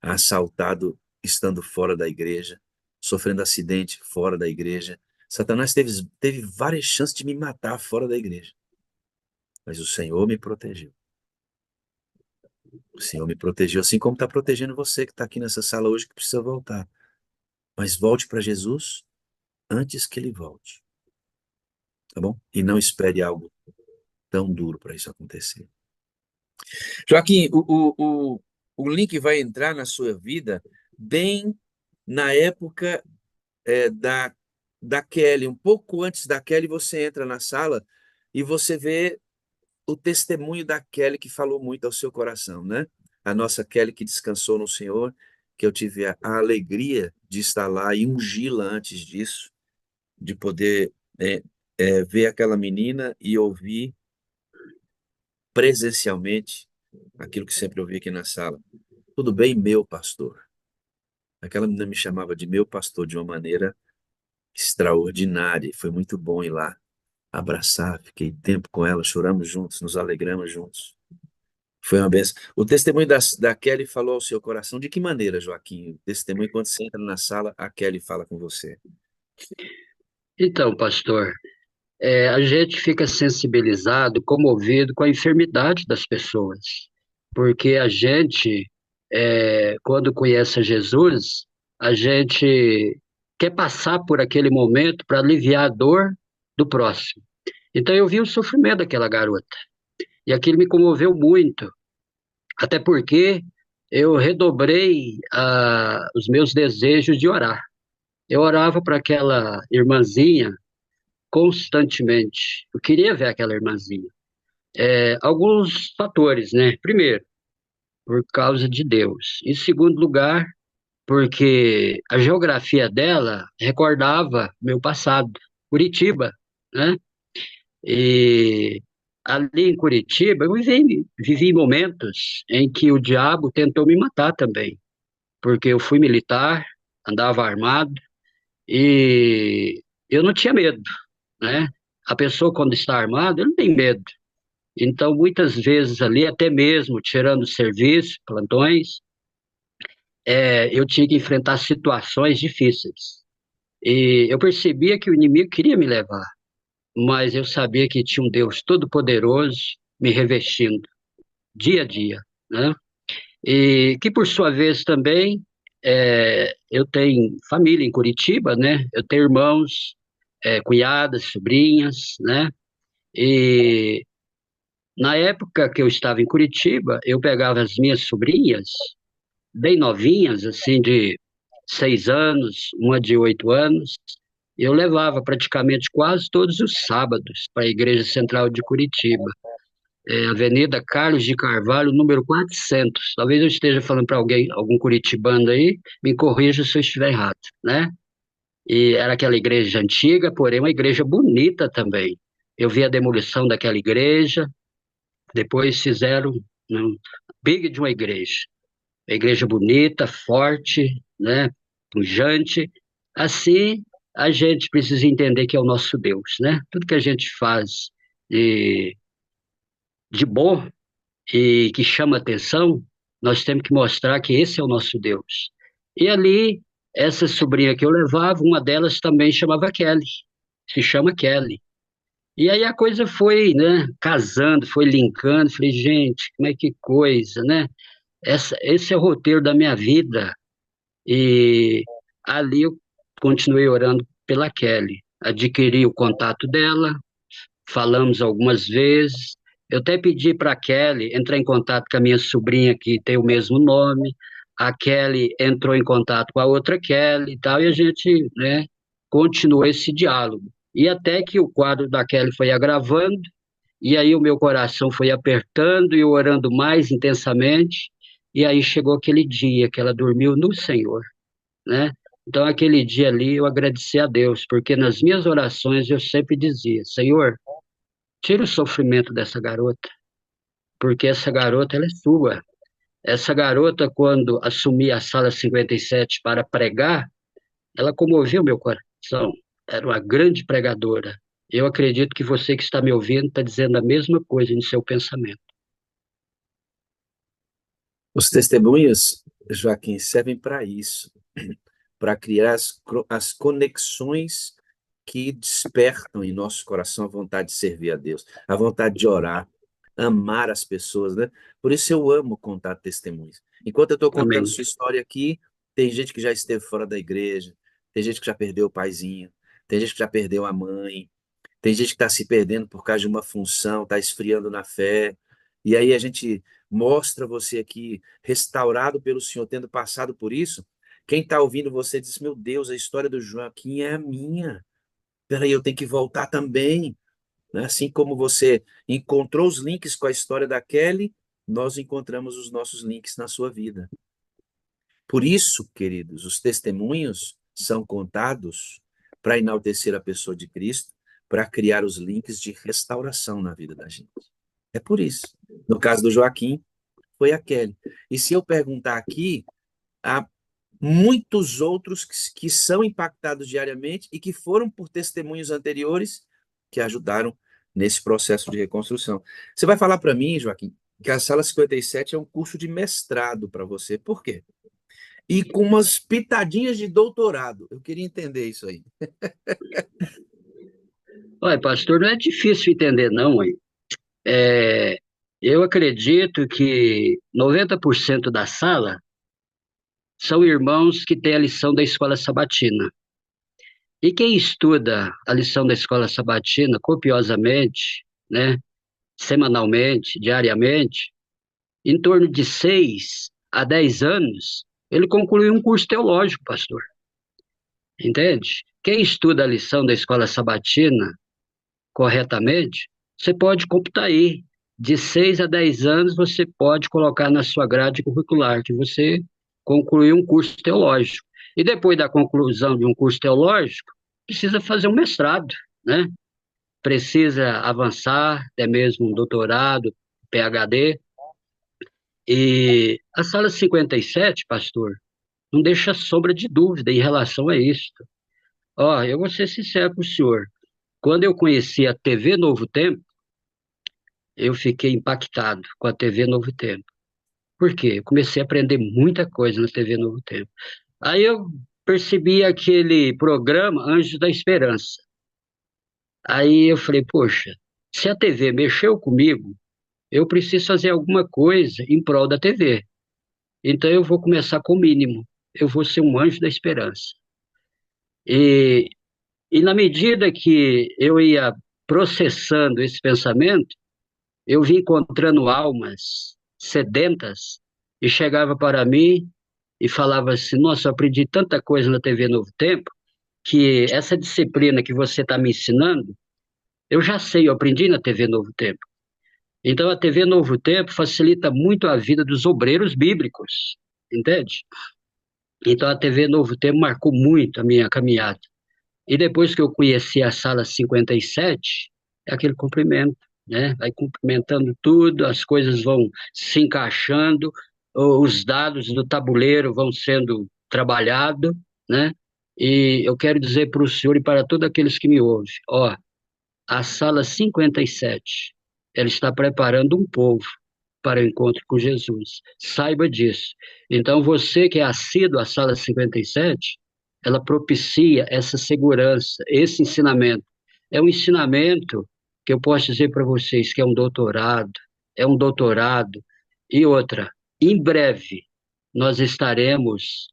assaltado estando fora da igreja, sofrendo acidente fora da igreja. Satanás teve várias chances de me matar fora da igreja. Mas o Senhor me protegeu. O Senhor me protegeu, assim como está protegendo você que está aqui nessa sala hoje, que precisa voltar. Mas volte para Jesus antes que ele volte. Tá bom? E não espere algo tão duro para isso acontecer. Joaquim, o link vai entrar na sua vida bem na época da Kelly. Um pouco antes da Kelly, você entra na sala e você vê o testemunho da Kelly que falou muito ao seu coração, né? A nossa Kelly que descansou no Senhor, que eu tive a alegria de estar lá e ungí-la antes disso, de poder ver aquela menina e ouvir presencialmente aquilo que sempre ouvi aqui na sala. Tudo bem, meu pastor? Aquela menina me chamava de meu pastor de uma maneira extraordinária. Foi muito bom ir lá abraçar, fiquei tempo com ela, choramos juntos, nos alegramos juntos. Foi uma benção. O testemunho da Kelly falou ao seu coração de que maneira, Joaquim? O testemunho, quando você entra na sala, a Kelly fala com você. Então, pastor, a gente fica sensibilizado, comovido com a enfermidade das pessoas, porque a gente, quando conhece Jesus, a gente quer passar por aquele momento para aliviar a dor do próximo. Então eu vi o sofrimento daquela garota, e aquilo me comoveu muito, Até porque eu redobrei os meus desejos de orar. Eu orava para aquela irmãzinha constantemente. Eu queria ver aquela irmãzinha. Alguns fatores, né? Primeiro, por causa de Deus. Em segundo lugar, porque a geografia dela recordava meu passado, Curitiba, né? E ali em Curitiba, eu vivi momentos em que o diabo tentou me matar também, porque eu fui militar, andava armado e eu não tinha medo, né? A pessoa, quando está armada, ele não tem medo. Então, muitas vezes ali, até mesmo tirando serviço, plantões, eu tinha que enfrentar situações difíceis. E eu percebia que o inimigo queria me levar, mas eu sabia que tinha um Deus todo-poderoso me revestindo dia a dia, né? E que, por sua vez, também, eu tenho família em Curitiba, né? Eu tenho irmãos, cunhadas, sobrinhas, né? E na época que eu estava em Curitiba, eu pegava as minhas sobrinhas, bem novinhas, assim, de 6 anos, uma de 8 anos, e eu levava praticamente quase todos os sábados para a Igreja Central de Curitiba, Avenida Carlos de Carvalho, número 400. Talvez eu esteja falando para alguém, algum curitibano aí, me corrija se eu estiver errado, né? E era aquela igreja antiga, porém uma igreja bonita também. Eu vi a demolição daquela igreja, depois fizeram um big de uma igreja. A igreja bonita, forte, né? Pujante. Assim, a gente precisa entender que é o nosso Deus, né? Tudo que a gente faz de, de bom e que chama atenção, nós temos que mostrar que esse é o nosso Deus. E ali, essa sobrinha que eu levava, uma delas também chamava Kelly, se chama Kelly. E aí a coisa foi, né, casando, foi linkando, falei, gente, como é que coisa, né? Esse é o roteiro da minha vida. E ali eu continuei orando pela Kelly. Adquiri o contato dela, falamos algumas vezes. Eu até pedi para a Kelly entrar em contato com a minha sobrinha, que tem o mesmo nome. A Kelly entrou em contato com a outra Kelly e tal, e a gente, né, continuou esse diálogo. E até que o quadro da Kelly foi agravando, e aí o meu coração foi apertando e eu orando mais intensamente, e aí chegou aquele dia que ela dormiu no Senhor, né? Então, aquele dia ali, eu agradeci a Deus, porque nas minhas orações eu sempre dizia: Senhor, tira o sofrimento dessa garota, porque essa garota, ela é sua. Essa garota, quando assumi a Sala 57 para pregar, ela comoveu meu coração. Era uma grande pregadora. Eu acredito que você que está me ouvindo está dizendo a mesma coisa em seu pensamento. Os testemunhos, Joaquim, servem para isso, para criar as conexões que despertam em nosso coração a vontade de servir a Deus, a vontade de orar, amar as pessoas, né? Por isso eu amo contar testemunhos. Enquanto eu estou contando Amém. sua história aqui, tem gente que já esteve fora da igreja, tem gente que já perdeu o paizinho, tem gente que já perdeu a mãe, tem gente que está se perdendo por causa de uma função, está esfriando na fé. E aí a gente mostra você aqui, restaurado pelo Senhor, tendo passado por isso. Quem está ouvindo você diz: Meu Deus, a história do Joaquim é a minha. Peraí, eu tenho que voltar também. Né? Assim como você encontrou os links com a história da Kelly, nós encontramos os nossos links na sua vida. Por isso, queridos, os testemunhos são contados para enaltecer a pessoa de Cristo, para criar os links de restauração na vida da gente. É por isso. No caso do Joaquim, foi a Kelly. E se eu perguntar aqui, há muitos outros que são impactados diariamente e que foram por testemunhos anteriores que ajudaram nesse processo de reconstrução. Você vai falar para mim, Joaquim, que a Sala 57 é um curso de mestrado para você. Por quê? E com umas pitadinhas de doutorado. Eu queria entender isso aí. Olha, pastor, não é difícil entender, não, mãe. É, eu acredito que 90% da sala são irmãos que têm a lição da escola sabatina. E quem estuda a lição da escola sabatina copiosamente, né, semanalmente, diariamente, em torno de 6 a 10 anos, ele concluiu um curso teológico, pastor. Entende? Quem estuda a lição da escola sabatina corretamente, você pode computar aí. De 6 a 10 anos, você pode colocar na sua grade curricular que você concluiu um curso teológico. E depois da conclusão de um curso teológico, precisa fazer um mestrado, né? Precisa avançar, até mesmo um doutorado, PhD. E a sala 57, pastor, não deixa sombra de dúvida em relação a isso. Ó, eu vou ser sincero para o senhor. Quando eu conheci a TV Novo Tempo, eu fiquei impactado com a TV Novo Tempo. Por quê? Eu comecei a aprender muita coisa na TV Novo Tempo. Aí eu percebi aquele programa Anjos da Esperança. Aí eu falei, poxa, se a TV mexeu comigo, eu preciso fazer alguma coisa em prol da TV. Então eu vou começar com o mínimo. Eu vou ser um anjo da esperança. E, e na medida que eu ia processando esse pensamento, eu vim encontrando almas sedentas e chegava para mim e falava assim: Nossa, eu aprendi tanta coisa na TV Novo Tempo que essa disciplina que você está me ensinando, eu já sei, eu aprendi na TV Novo Tempo. Então a TV Novo Tempo facilita muito a vida dos obreiros bíblicos, entende? Então a TV Novo Tempo marcou muito a minha caminhada. E depois que eu conheci a sala 57, é aquele cumprimento, né? Vai cumprimentando tudo, as coisas vão se encaixando, os dados do tabuleiro vão sendo trabalhados, né? E eu quero dizer para o senhor e para todos aqueles que me ouvem, ó, a sala 57, ela está preparando um povo para o encontro com Jesus. Saiba disso. Então, você que é assíduo à sala 57, ela propicia essa segurança, esse ensinamento. É um ensinamento que eu posso dizer para vocês que é um doutorado. E outra, em breve, nós estaremos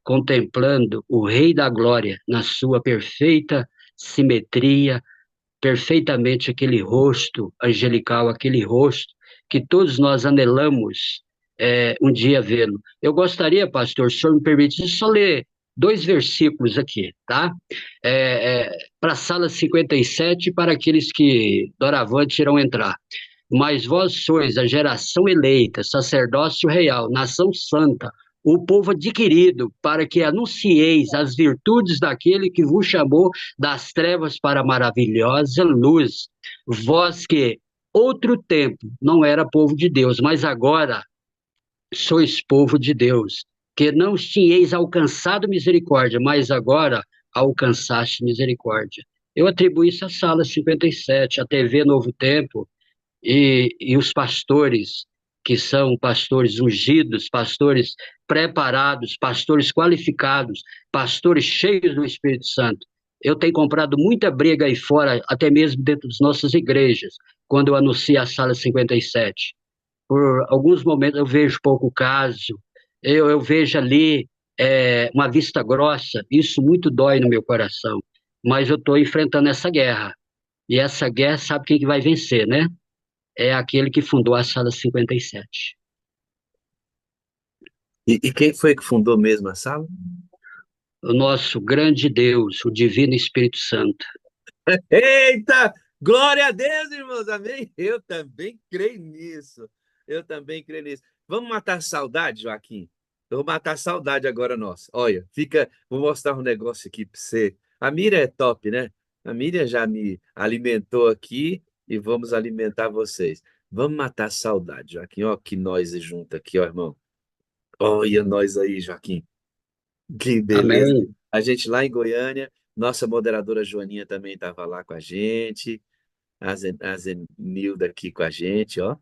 contemplando o Rei da Glória na sua perfeita simetria, perfeitamente aquele rosto angelical, aquele rosto que todos nós anelamos um dia vê-lo. Eu gostaria, pastor, se o senhor me permite, só ler 2 versículos aqui, tá? Para a sala 57, para aqueles que doravante irão entrar. Mas vós sois a geração eleita, sacerdócio real, nação santa, o povo adquirido, para que anuncieis as virtudes daquele que vos chamou das trevas para a maravilhosa luz. Vós que outro tempo não era povo de Deus, mas agora sois povo de Deus, que não tinhais alcançado misericórdia, mas agora alcançaste misericórdia. Eu atribuo isso à sala 57, à TV Novo Tempo, e os pastores, que são pastores ungidos, pastores preparados, pastores qualificados, pastores cheios do Espírito Santo. Eu tenho comprado muita briga aí fora, até mesmo dentro das nossas igrejas, quando eu anuncio a sala 57. Por alguns momentos eu vejo pouco caso, eu vejo ali uma vista grossa, isso muito dói no meu coração, mas eu estou enfrentando essa guerra. E essa guerra, sabe quem que vai vencer, né? É aquele que fundou a Sala 57. E quem foi que fundou mesmo a sala? O nosso grande Deus, o Divino Espírito Santo. Eita! Glória a Deus, irmãos, amém? Eu também creio nisso. Eu também creio nisso. Vamos matar a saudade, Joaquim? Eu vou matar a saudade agora, nossa. Olha, vou mostrar um negócio aqui para você. A Miriam é top, né? A Miriam já me alimentou aqui e vamos alimentar vocês. Vamos matar a saudade, Joaquim. Ó, que nós junto aqui, ó, irmão. Olha nós aí, Joaquim. Que beleza. Amém. A gente lá em Goiânia, nossa moderadora Joaninha também estava lá com a gente, a Zenilda aqui com a gente, ó,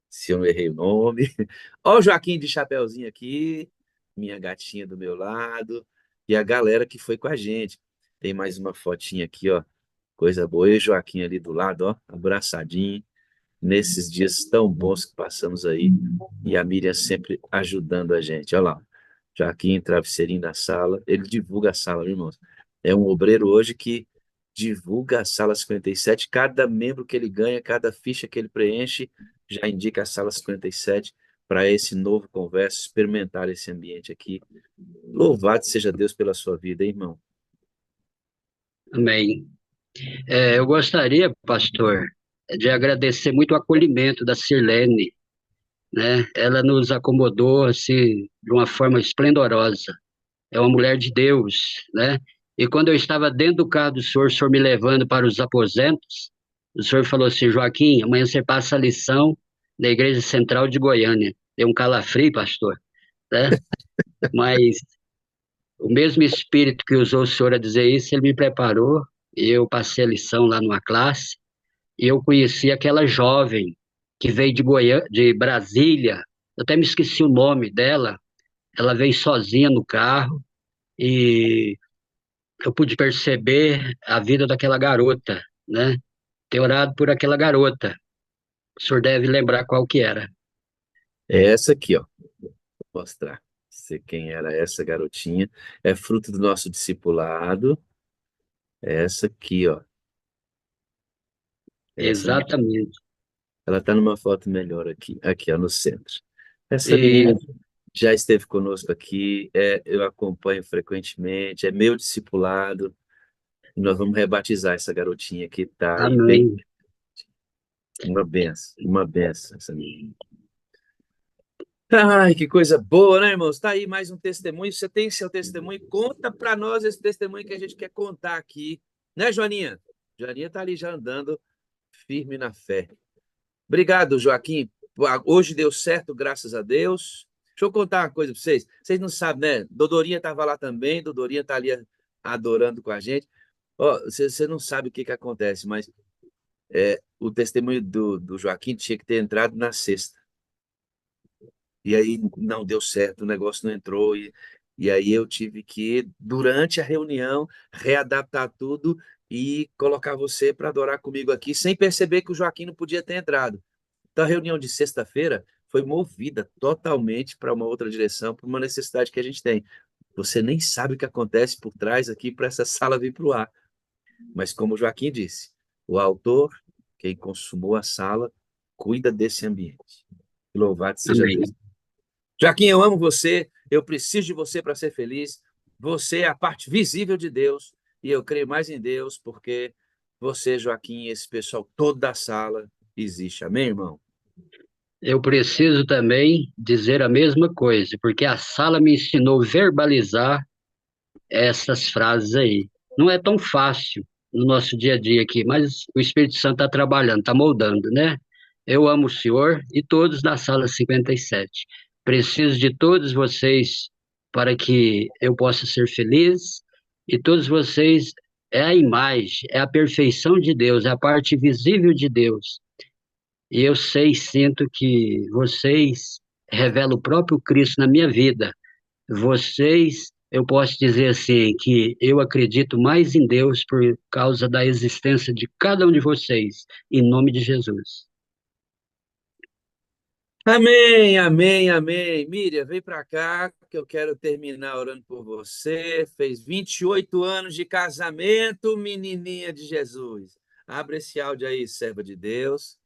se eu não errei o nome. Ó o Joaquim de Chapeuzinho aqui, minha gatinha do meu lado, e a galera que foi com a gente. Tem mais uma fotinha aqui, ó, coisa boa. E o Joaquim ali do lado, ó, abraçadinho, nesses dias tão bons que passamos aí, e a Miriam sempre ajudando a gente. Olha lá, Joaquim, travesseirinho da sala, ele divulga a sala, viu, irmãos? É um obreiro hoje que divulga a sala 57, cada membro que ele ganha, cada ficha que ele preenche, já indica a sala 57 para esse novo conversa, experimentar esse ambiente aqui. Louvado seja Deus pela sua vida, hein, irmão. Amém. Eu gostaria, pastor, de agradecer muito o acolhimento da Sirlene, né? Ela nos acomodou assim de uma forma esplendorosa. É uma mulher de Deus, né? E quando eu estava dentro do carro do o senhor me levando para os aposentos, o senhor falou assim: Joaquim, amanhã você passa a lição da Igreja Central de Goiânia. Deu um calafrio, pastor, né? Mas o mesmo espírito que usou o senhor a dizer isso, ele me preparou. E eu passei a lição lá numa classe e eu conheci aquela jovem que veio de de Brasília. Eu até me esqueci o nome dela. Ela veio sozinha no carro e eu pude perceber a vida daquela garota, né? Ter orado por aquela garota. O senhor deve lembrar qual que era. É essa aqui, ó. Vou mostrar. Sei quem era essa garotinha. É fruto do nosso discipulado. É essa aqui, ó. Essa mesmo. Exatamente. Ela está numa foto melhor aqui, aqui, ó, no centro. Essa menina E, já esteve conosco aqui, eu acompanho frequentemente, é meu discipulado, e nós vamos rebatizar essa garotinha que está aí, bem, amém. uma benção essa menina. Ai, que coisa boa, né, irmãos? Está aí mais um testemunho. Você tem seu testemunho? Conta para nós esse testemunho que a gente quer contar aqui. Né, Joaninha? Joaninha está ali já andando firme na fé. Obrigado, Joaquim. Hoje deu certo, graças a Deus. Deixa eu contar uma coisa para vocês. Vocês não sabem, né? Dodorinha estava lá também. Dodorinha está ali adorando com a gente. Ó, você não sabe o que que acontece, mas o testemunho do Joaquim tinha que ter entrado na sexta. E aí não deu certo, o negócio não entrou. E aí eu tive que, durante a reunião, readaptar tudo e colocar você para adorar comigo aqui, sem perceber que o Joaquim não podia ter entrado. Então, a reunião de sexta-feira foi movida totalmente para uma outra direção, para uma necessidade que a gente tem. Você nem sabe o que acontece por trás aqui para essa sala vir para o ar. Mas, como o Joaquim disse, o autor, quem consumou a sala, cuida desse ambiente. Louvado seja Deus. Amém. Joaquim, eu amo você, eu preciso de você para ser feliz. Você é a parte visível de Deus e eu creio mais em Deus porque você, Joaquim, esse pessoal todo da sala existe. Amém, irmão? Eu preciso também dizer a mesma coisa, porque a sala me ensinou a verbalizar essas frases aí. Não é tão fácil no nosso dia a dia aqui, mas o Espírito Santo está trabalhando, está moldando, né? Eu amo o Senhor e todos da sala 57. Preciso de todos vocês para que eu possa ser feliz e todos vocês é a imagem, é a perfeição de Deus, é a parte visível de Deus. E eu sei, e sinto que vocês revelam o próprio Cristo na minha vida. Vocês, eu posso dizer assim, que eu acredito mais em Deus por causa da existência de cada um de vocês, em nome de Jesus. Amém, amém, amém. Miriam, vem para cá que eu quero terminar orando por você. Fez 28 anos de casamento, menininha de Jesus. Abre esse áudio aí, serva de Deus.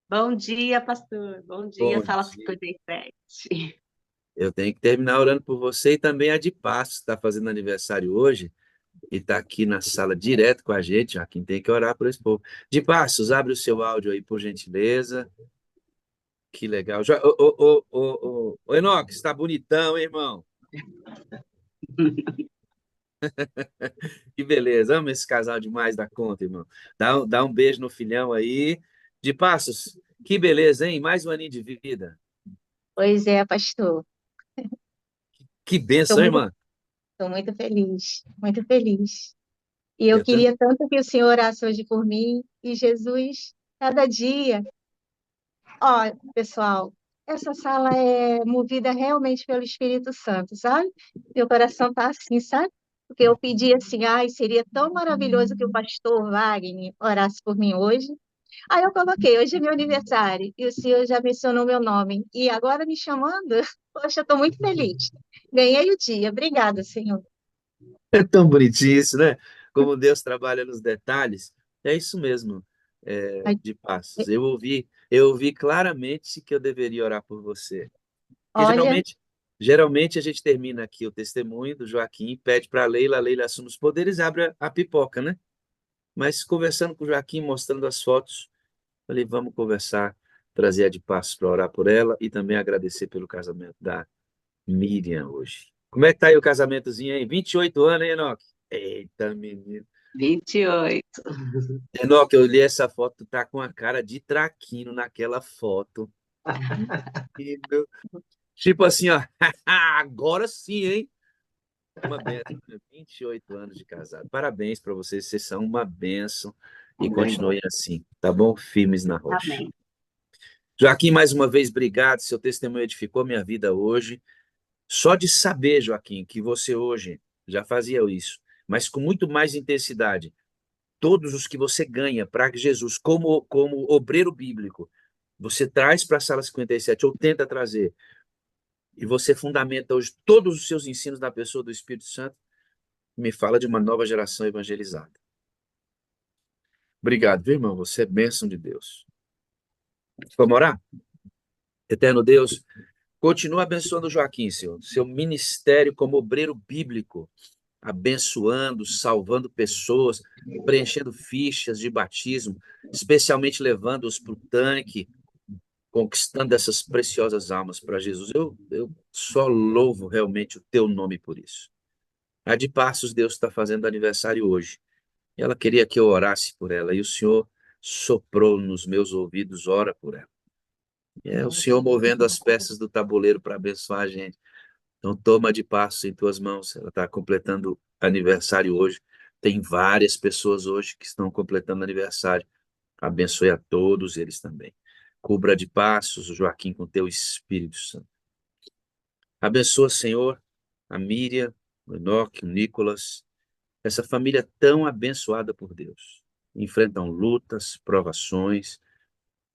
Bom dia, pastor. Bom dia, Bom Sala dia. 57. Eu tenho que terminar orando por você e também a de Passos, está fazendo aniversário hoje e está aqui na sala direto com a gente. Já quem tem que orar por esse povo. De Passos, abre o seu áudio aí, por gentileza. Que legal. Ô, Enoque, está bonitão, hein, irmão? Que beleza. Amo esse casal demais da conta, irmão. Dá um beijo no filhão aí. De Passos, que beleza, hein? Mais um aninho de vida. Pois é, pastor. Que Estou benção, hein, muito, irmã. estou muito feliz, muito feliz. E eu Eu também. queria tanto que o Senhor orasse hoje por mim e Jesus, cada dia. Ó, pessoal, essa sala é movida realmente pelo Espírito Santo, sabe? Meu coração tá assim, sabe? Porque eu pedi assim, ai, seria tão maravilhoso que o pastor Wagner orasse por mim hoje. Aí eu coloquei, hoje é meu aniversário, e o senhor já mencionou meu nome. E agora me chamando, poxa, eu estou muito feliz. Ganhei o dia. Obrigada, Senhor. É tão bonitinho isso, né? Como Deus trabalha nos detalhes. É isso mesmo. Ai, de Passos. Eu ouvi claramente que eu deveria orar por você. Porque olha, geralmente a gente termina aqui o testemunho do Joaquim, pede para a Leila assume os poderes, abre a pipoca, né? Mas conversando com o Joaquim, mostrando as fotos, falei, vamos conversar, trazer a de Passos para orar por ela e também agradecer pelo casamento da Miriam hoje. Como é que tá aí o casamentozinho aí? 28 anos, hein, Enoque? Eita, menino. 28. Enoque, eu olhei essa foto, tu tá com a cara de traquino naquela foto. Menino. Tipo assim, ó, agora sim, hein? Uma benção, né? 28 anos de casado. Parabéns para vocês, vocês são uma benção e continuem assim, tá bom? Firmes na rocha. Amém. Joaquim, mais uma vez, obrigado. Seu testemunho edificou minha vida hoje. Só de saber, Joaquim, que você hoje já fazia isso, mas com muito mais intensidade, todos os que você ganha para Jesus, como obreiro bíblico, você traz para a sala 57, ou tenta trazer, e você fundamenta hoje todos os seus ensinos na pessoa do Espírito Santo, me fala de uma nova geração evangelizada. Obrigado, viu, irmão? Você é bênção de Deus. Vamos orar? Eterno Deus, continua abençoando o Joaquim, Senhor, seu ministério como obreiro bíblico, abençoando, salvando pessoas, preenchendo fichas de batismo, especialmente levando-os para o tanque, conquistando essas preciosas almas para Jesus. Eu só louvo realmente o teu nome por isso. A de Passos, Deus está fazendo aniversário hoje. E ela queria que eu orasse por ela, e o Senhor soprou nos meus ouvidos, ora por ela. E é o Senhor movendo as peças do tabuleiro para abençoar a gente. Então, toma de Passos em tuas mãos. Ela está completando aniversário hoje. Tem várias pessoas hoje que estão completando aniversário. Abençoe a todos eles também. Cubra de Passos o Joaquim com teu Espírito Santo. Abençoa, Senhor, a Miriam, o Enoque, o Nicolas, essa família tão abençoada por Deus. Enfrentam lutas, provações,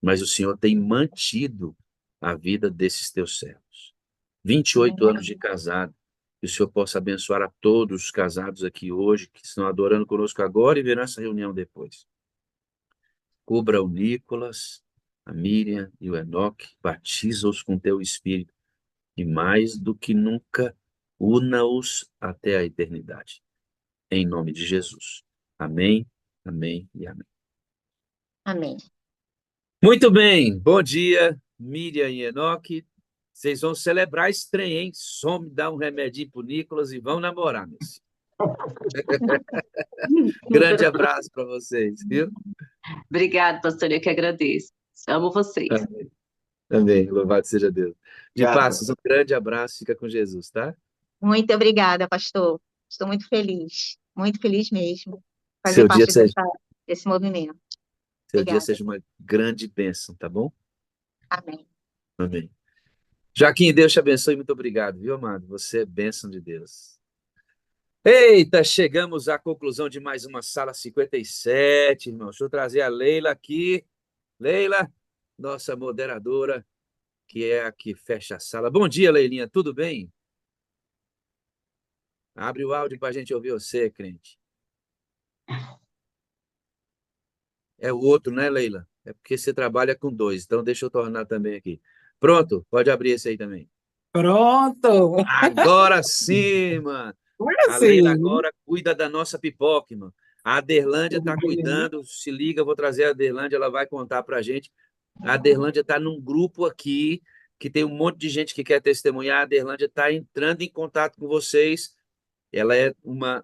mas o Senhor tem mantido a vida desses teus servos. 28 anos de casado. Que o Senhor possa abençoar a todos os casados aqui hoje, que estão adorando conosco agora e verão essa reunião depois. Cubra o Nicolas, a Miriam e o Enoque, batiza-os com teu Espírito e mais do que nunca, una-os até a eternidade. Em nome de Jesus. Amém, amém e amém. amém. Muito bem, bom dia, Miriam e Enoque. Vocês vão celebrar esse trem, hein? Some, dá um remedinho pro Nicolas e vão namorar, meus. Grande abraço para vocês, viu? Obrigada, pastor, eu que agradeço. Amo vocês. Amém. Amém. Louvado seja Deus. De Obrigado. Passos, um grande abraço, fica com Jesus, tá? Muito obrigada, pastor. Estou muito feliz mesmo, fazer Seu dia parte seja, desse movimento. seu dia Obrigada. seja uma grande bênção, tá bom? Amém. Amém. Joaquim, Deus te abençoe, muito obrigado, viu, amado? Você é bênção de Deus. Eita, chegamos à conclusão de mais uma sala 57, irmão. Deixa eu trazer a Leila aqui. Leila, nossa moderadora, que é a que fecha a sala. Bom dia, Leilinha, tudo bem? Abre o áudio para a gente ouvir você, crente. É o outro, né, Leila? É porque você trabalha com dois, então deixa eu tornar também aqui. Pronto, pode abrir esse aí também. Pronto. Agora sim, mano. Agora A Leila sim. agora cuida da nossa pipoca, mano. A Aderlândia está cuidando. Se liga, eu vou trazer a Aderlândia, ela vai contar para a gente. A Aderlândia está num grupo aqui que tem um monte de gente que quer testemunhar. A Aderlândia está entrando em contato com vocês. Ela é uma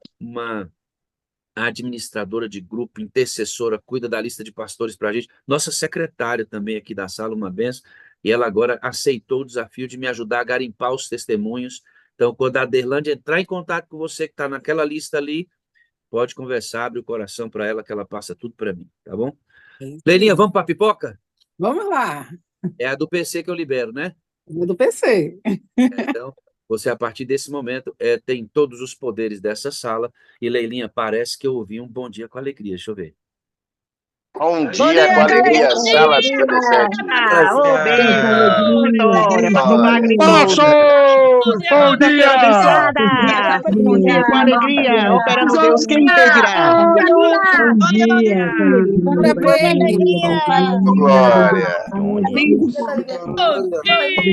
administradora de grupo, intercessora, cuida da lista de pastores para a gente. Nossa secretária também aqui da sala, uma benção. E ela agora aceitou o desafio de me ajudar a garimpar os testemunhos. Então, quando a Aderlândia entrar em contato com você que está naquela lista ali, pode conversar, abre o coração para ela, que ela passa tudo para mim, tá bom? Leilinha, vamos para a pipoca? Vamos lá. É a do PC que eu libero, né? Do PC. Então, você, a partir desse momento, tem todos os poderes dessa sala. E, Leilinha, parece que eu ouvi um bom dia com alegria. Deixa eu ver. Bom Bom dia com dia, alegria, gente! Sala 57. Ô, benção! Vitória, pastor Glória. Wagner Passou! Moura. Bom Segunda-feira dia! abençoada! Bom dia com alegria, operando Deus, quem impedirá? Bom dia, com alegria. Parabéns! Glória. Bom Bom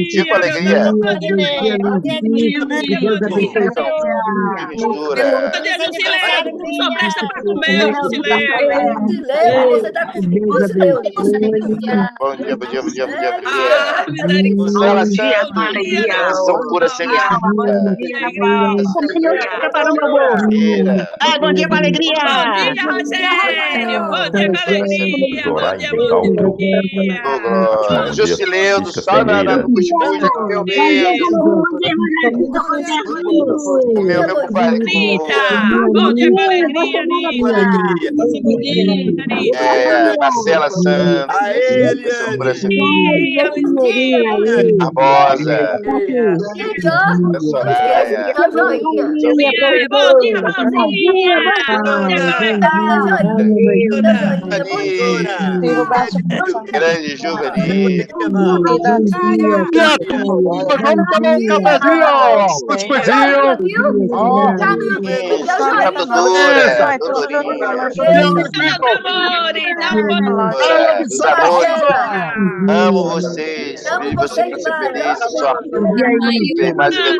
dia com alegria. dia, Luizinho. Que Deus abençoe seu Que dia. mistura. Só presta pra comer, Jusilei. Que Deus abençoe. Bom dia, bom dia, bom dia, bom dia, bom Ah, dia. misericórdia. Sala dia Santos. com alegria. São pura sempre Preparou meu bolso. Mentira. Ah, bom dia com alegria. Bom dia, Rogério. Bom dia com alegria. Bom dia, bom Alto. dia. Ô, glória. Bom dia, Jusileudo, Francisca só Ferreira. no cuscuz aqui, meu mesmo. O meu compadre Anitta. com Bom dia com alegria, Anitta. Bom dia, Anitta. Marcela Santos. Aê, São pura Eliane! sempre Dia, Luizinho. Barbosa. Da Soraya. Bom dia, Rosinha. Bom dia, Grande Juvenil. Dia, turma! Vamos tomar um cafezinho! Cuscuzinho! Dodora. Dos amores. Amo vocês. Vejo você pra ser feliz. Só tem mais Dânia.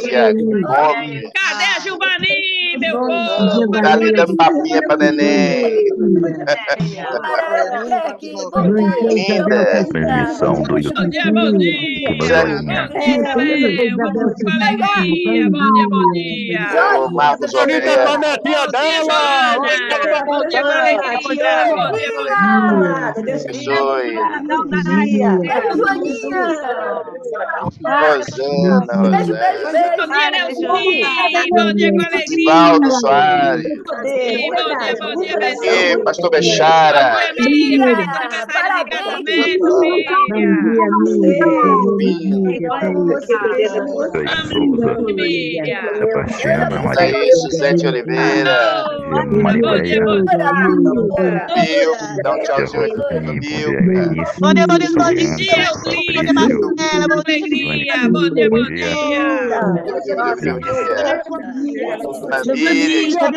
Jacob. Cadê a Giovanni, meu povo? Tá ali dando papinha pra neném. Linda. Transmissão do Bom YouTube. dia, bom dia. Bom dia, alegria. Bom dia, bom dia. Ô, Marcos Bonita com a Almeida. netinha dela! Bom dia, alegria. Bom dia, bom dia. Abençoe. Rosana, Rosana. Bom dia, Nelson. Bom dia com alegria. Valdo Soares. Sim, bom dia, E bom Pastor Bechara. dia. Aniversário de casamento, filha. Sebastiana, Tá aí, Suzete Oliveira. Bom dia, bom dia. Bill, dá um tchauzinho aqui pro Bill. Bom dia, bom dia, bom dia. Alegria. Bom dia, bom dia. Tamires, Bom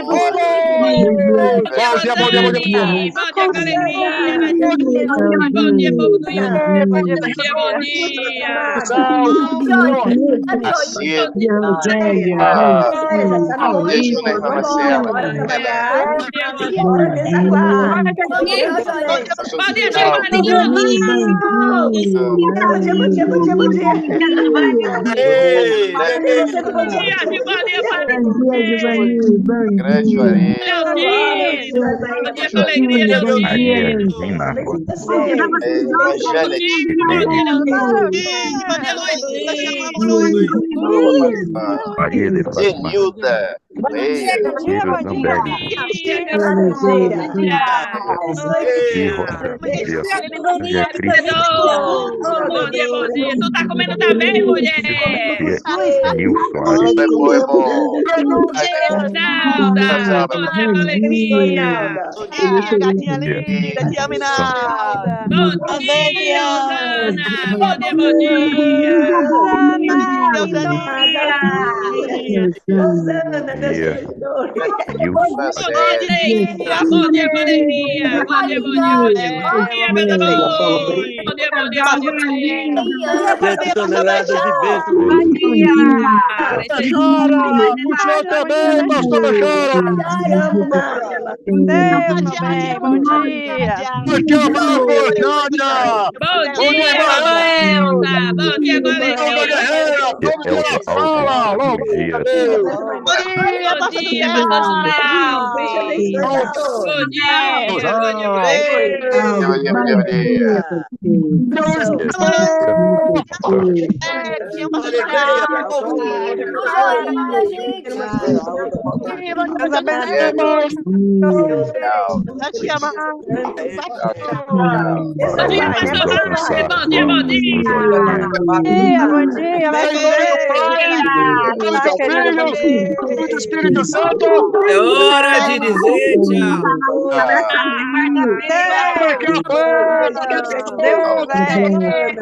dia, bom dia, bom dia! Bom dia com alegria. Bom dia, povo do YouTube. Bom dia, bom dia. Cida. Rogério, Deixa eu levar Marcela. Bom dia, Giovanni. Bom dia, Giovanni. Grande Juarez. Bom dia com alegria, Leozinho. Janet. Maria de Fátima. Zenilda. Leia. Pedro Zambelli. E Rosa. Bom dia, Cris. Bom dia, bom dia. Tu tá comendo também, mulher? Nil Soares. É bom, é bom. Nalda, bom dia com alegria. Gatinha linda, te amo, Nalda. Bom dia, Rosana. Bom dia, bom dia. Nil Bom dia com alegria. Bom dia, bom dia, bom dia. Bom dia, meus amores. Bom dia, bom dia, bom dia. 7 toneladas de bênção. Bechara! O senhor também, pastor Bechara! Bom dia. Aqui é o Marco Orgânia! Bom dia, Elza. Bom dia com alegria. Elza Alves. Bom dia. Bom dia, pastor Suléu. Bom dia, bom dia, bom dia. Tchau. Nós te amamos. Bom dia, pastor Raul. Bom dia, bom dia. Bom dia, vai com Deus. Pai, Filho, Filho do Espírito Santo. É hora de dizer tchau. Tchau. Deus, Deus,